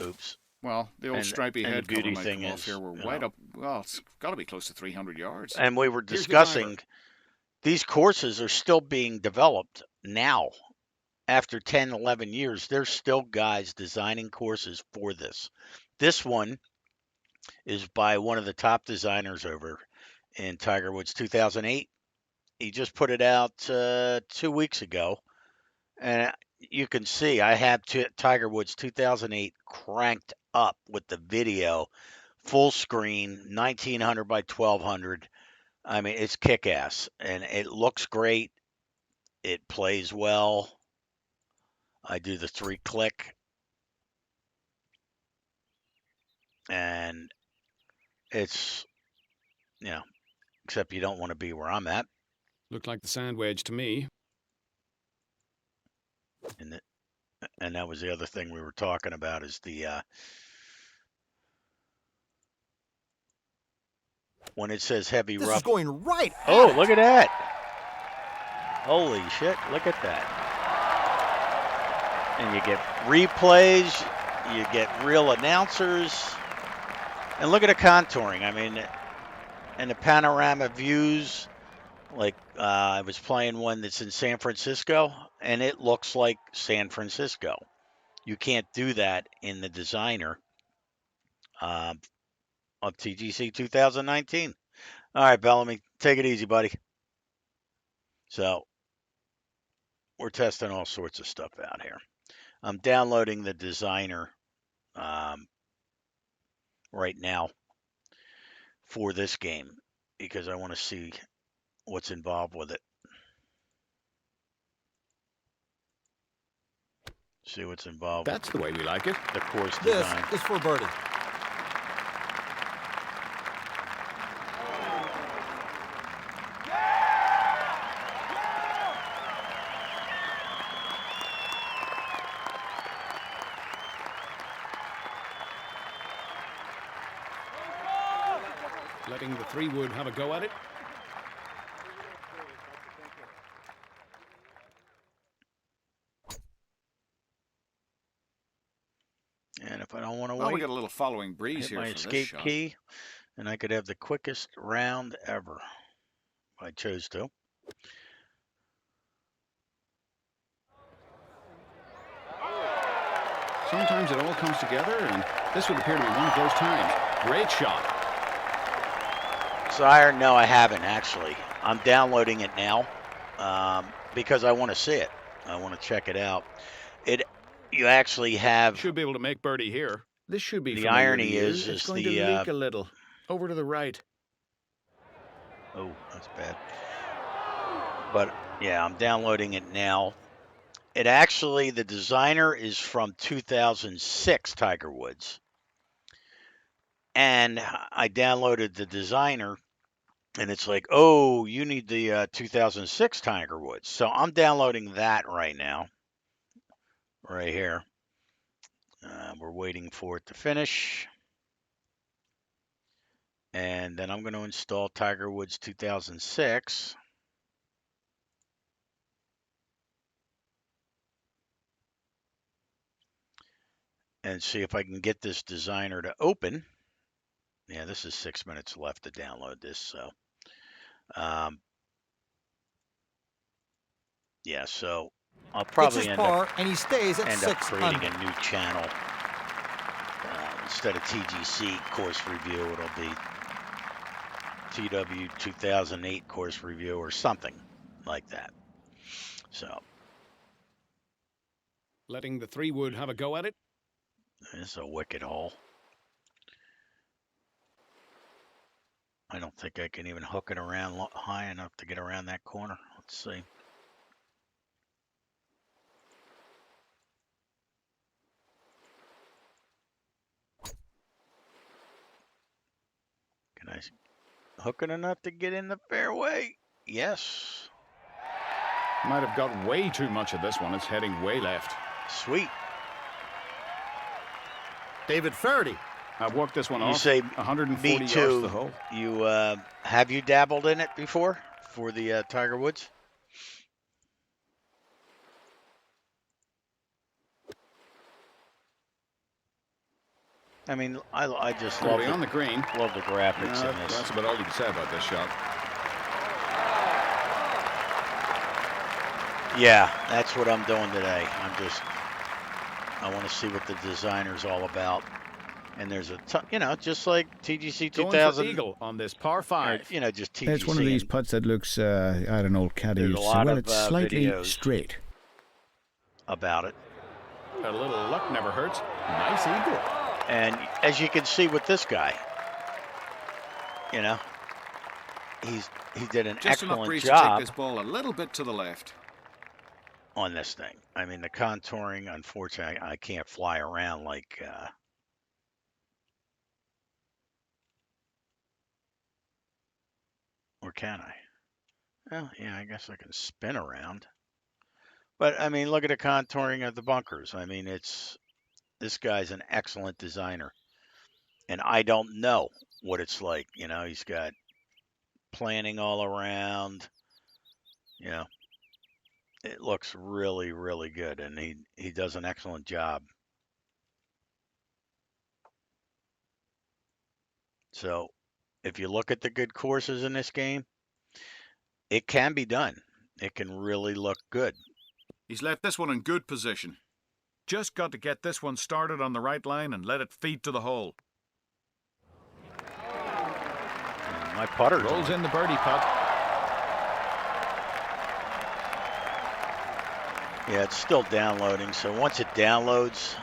oops. Well, the old And- stripy and the head cover beauty might thing come off is, here. We're you right know. up. Well, it's got to be close to 300 yards. And we were Here's the discussing driver. these courses are still being developed now. After 10, 11 years, there's still guys designing courses for this. This one is by one of the top designers over in Tiger Woods 2008. He just put it out 2 weeks ago. And you can see I have Tiger Woods 2008 cranked up with the video, full screen, 1900 by 1200. I mean, it's kick-ass, and it looks great. It plays well. I do the 3-click, and it's, you know, except you don't want to be where I'm at. Looked like the sand wedge to me. And that was the other thing we were talking about is the when it says heavy This rough. is going right at Oh, it. look at that. Holy shit, look at that. And you get replays, you get real announcers, and look at the contouring. I mean, and the panorama views, like I was playing one that's in San Francisco, and it looks like San Francisco. You can't do that in the designer of TGC 2019. All right, Bellamy, take it easy, buddy. So we're testing all sorts of stuff out here. I'm downloading the designer right now for this game because I want to see what's involved with it. See what's involved That's the way we like it. with the course This design. is for birdie. Letting the 3-wood have a go at it. And if I don't want to Well, we wait, got a little following breeze hit here my for this escape shot. key, and I could have the quickest round ever if I chose to. Sometimes it all comes together, and this would appear to be one of those times. Great shot. Sire, no, I haven't actually. I'm downloading it now because I want to see it. I want to check it out. You actually have Should be able to make birdie here. This should be The familiar irony to you. is It's is going the, to leak a little. Over to the right. oh, that's bad. But yeah, I'm downloading it now. It actually, the designer is from 2006 Tiger Woods. And I downloaded the designer, and it's like, oh, you need the 2006 Tiger Woods. So I'm downloading that right now, right here. We're waiting for it to finish. And then I'm going to install Tiger Woods 2006. And see if I can get this designer to open. Yeah, this is 6 minutes left to download this. So, yeah, so I'll probably It's his end par, up and he stays at end 6 up creating under. a new channel. Instead of TGC course review, it'll be TW 2008 course review or something like that. So Letting the 3-wood have a go at it. it's a wicked hole. I don't think I can even hook it around high enough to get around that corner. Let's see. Can I hook it enough to get in the fairway? Yes. Might have got way too much of this one. It's heading way left. Sweet. David Faraday. I've worked this one You off. say 140 me yards too. to the hole. You have you dabbled in it before for the Tiger Woods? I mean, I just love Early on the green. the graphics in this. That's about all you can say about this shot. Yeah, that's what I'm doing today. I want to see what the designer's all about. And there's a ton, just like TGC Going 2000. for eagle on this par 5. Just TGC. It's one of these and- putts that looks, I don't know, caddy. There's a lot Well, of, it's slightly videos. straight. about it. A little luck never hurts. Nice eagle. And as you can see with this guy, he did an Just enough excellent breeze to take job this ball a little bit to the left. on this thing. I mean, the contouring, unfortunately, I can't fly around like or can I? Well, yeah, I guess I can spin around. But I mean, look at the contouring of the bunkers. I mean, this guy's an excellent designer. And I don't know what it's like. He's got planning all around. It looks really, really good, and he does an excellent job. So, if you look at the good courses in this game, it can be done. It can really look good. He's left this one in good position. Just got to get this one started on the right line and let it feed to the hole. And my putter Rolls in the birdie putt. Yeah, it's still downloading. So once it downloads,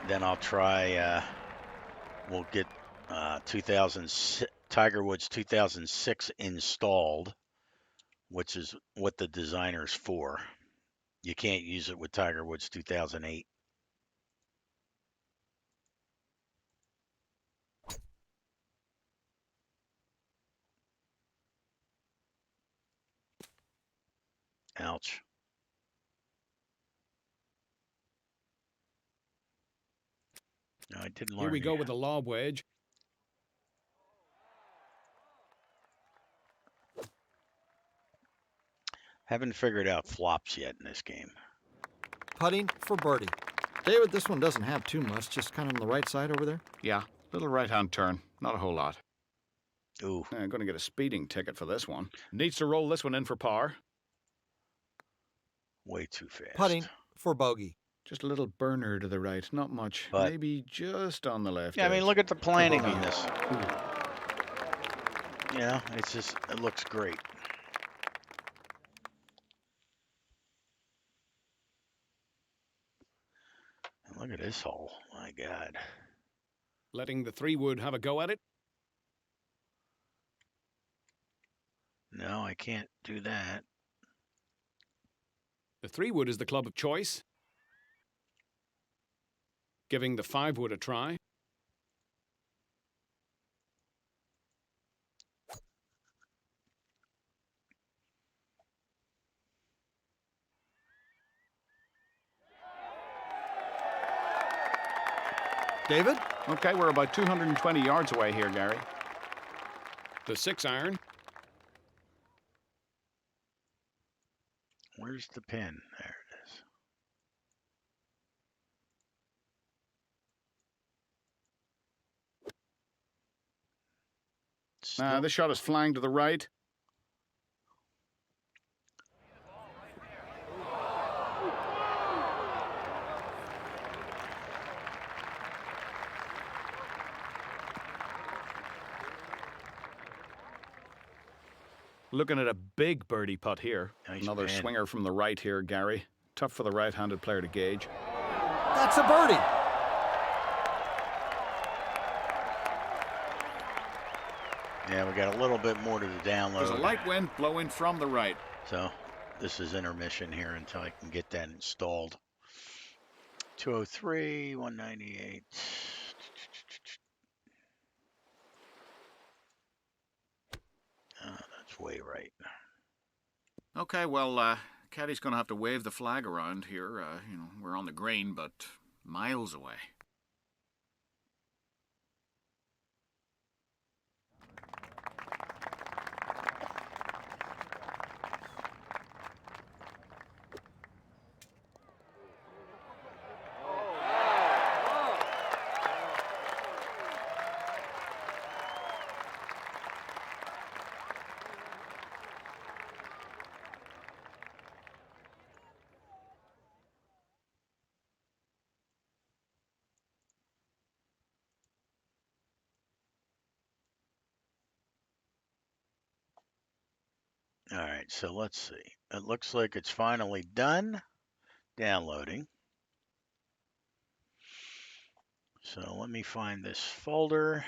then I'll try. We'll get 2006 Tiger Woods 2006 installed, which is what the designer's for. You can't use it with Tiger Woods 2008. Ouch. No, I did learn. Here we go with the lob wedge. Haven't figured out flops yet in this game. Putting for birdie. David, this one doesn't have too much, just kind of on the right side over there. Yeah, little right-hand turn. Not a whole lot. Ooh. I'm going to get a speeding ticket for this one. Needs to roll this one in for par. Way too fast. Putting for bogey. Just a little burner to the right. Not much. But- Maybe just on the left. Yeah, I mean, edge. look at the planning bogey. on this. It looks great. And look at this hole. My God. letting the 3-wood have a go at it. No, I can't do that. The 3-wood is the club of choice. Giving the 5-wood a try. David? Okay, we're about 220 yards away here, Gary. The 6-iron. Where's the pin? There it is. Still, This shot is flying to the right. Looking at a big birdie putt here. Nice Another pin. swinger from the right here, Gary. Tough for the right-handed player to gauge. That's a birdie. yeah, we got a little bit more to the download. There's a light wind blowing from the right. So this is intermission here until I can get that installed. 203, 198. That's way right. Okay, well, Caddy's going to have to wave the flag around here. We're on the green, but miles away. All right, so let's see. It looks like it's finally done downloading. So let me find this folder.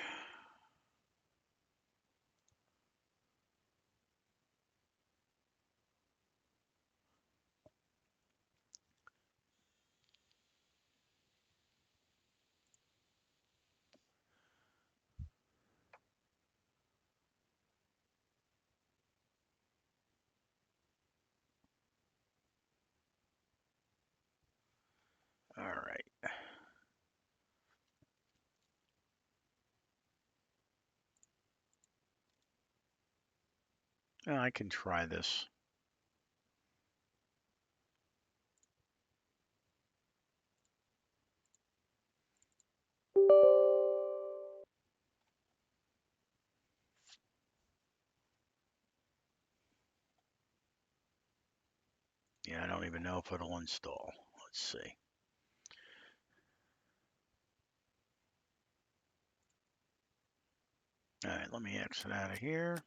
All right. Oh, I can try this. Yeah, I don't even know if it'll install. Let's see. All right, let me exit out of here.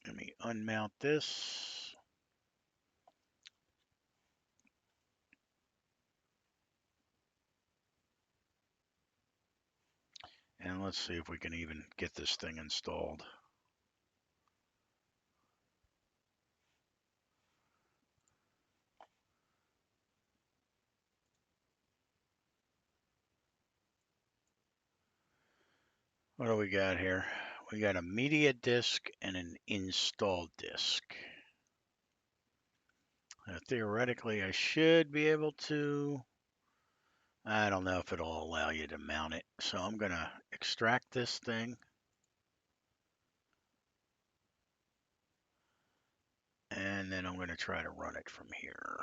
Let me unmount this. And let's see if we can even get this thing installed. What do we got here? We got a media disk and an install disk. Theoretically, I should be able to. I don't know if it'll allow you to mount it. So I'm going to extract this thing. And then I'm going to try to run it from here.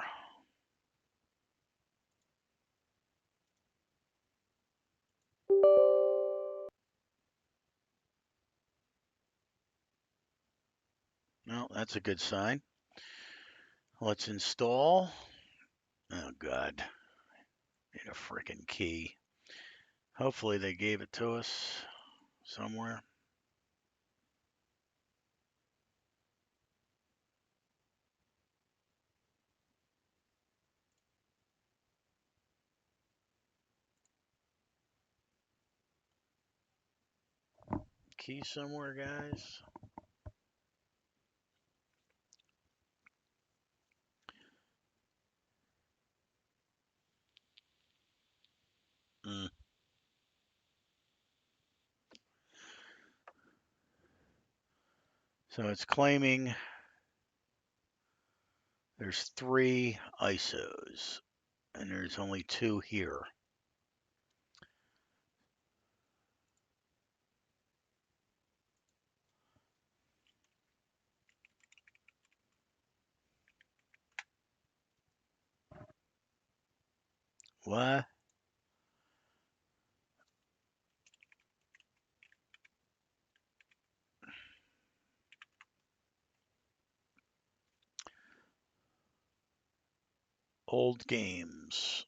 Well, that's a good sign. Let's install. Oh, God. Need a freaking key. Hopefully they gave it to us somewhere. key somewhere, guys? Hmm. So it's claiming there's 3 ISOs, and there's only 2 here. What? Old games.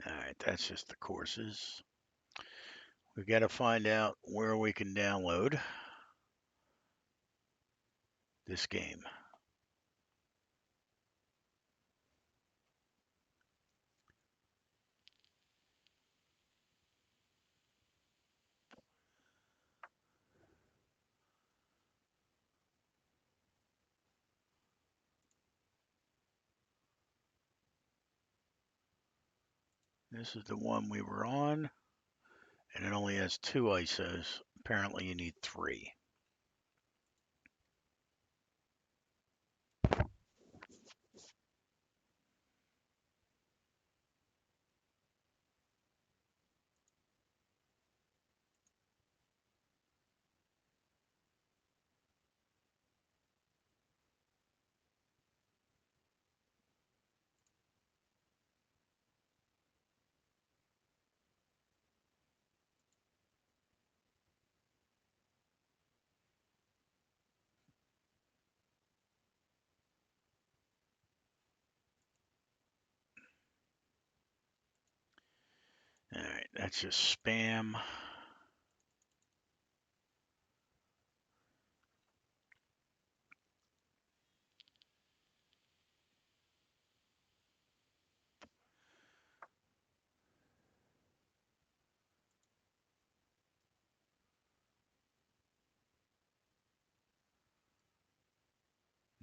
All right, that's just the courses. We got to find out where we can download this game. This is the one we were on, and it only has 2 ISOs. Apparently you need 3. All right, that's just spam.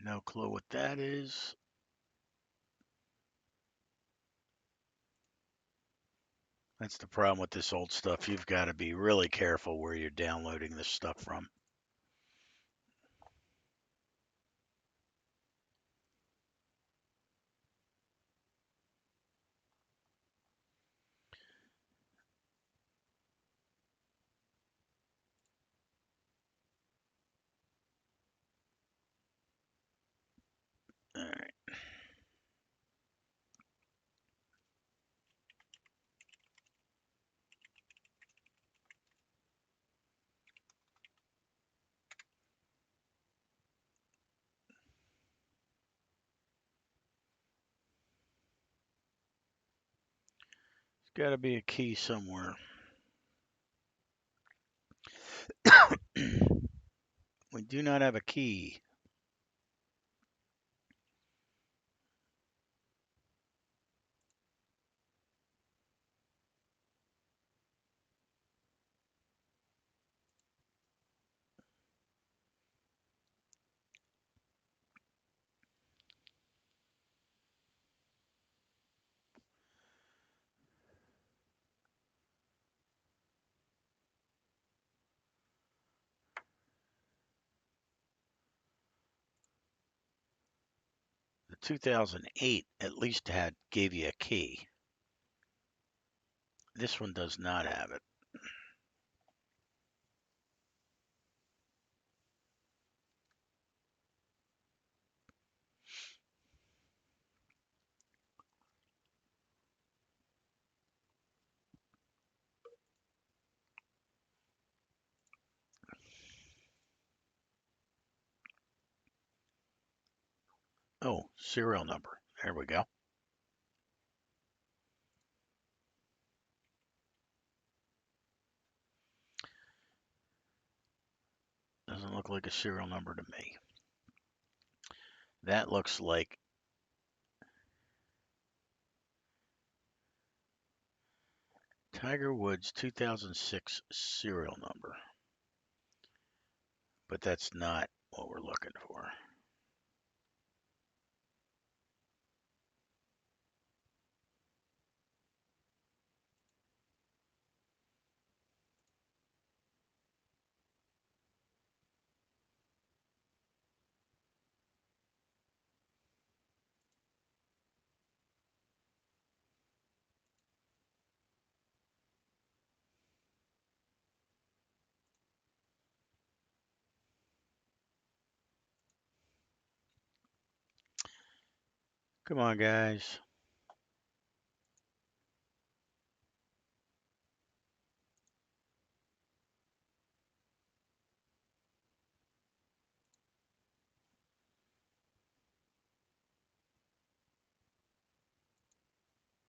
No clue what that is. That's the problem with this old stuff. You've got to be really careful where you're downloading this stuff from. All right. There's got to be a key somewhere. We do not have a key. The 2008 at least gave you a key. This one does not have it. Oh, serial number. There we go. Doesn't look like a serial number to me. That looks like Tiger Woods 2006 serial number. But that's not what we're looking for. Come on, guys.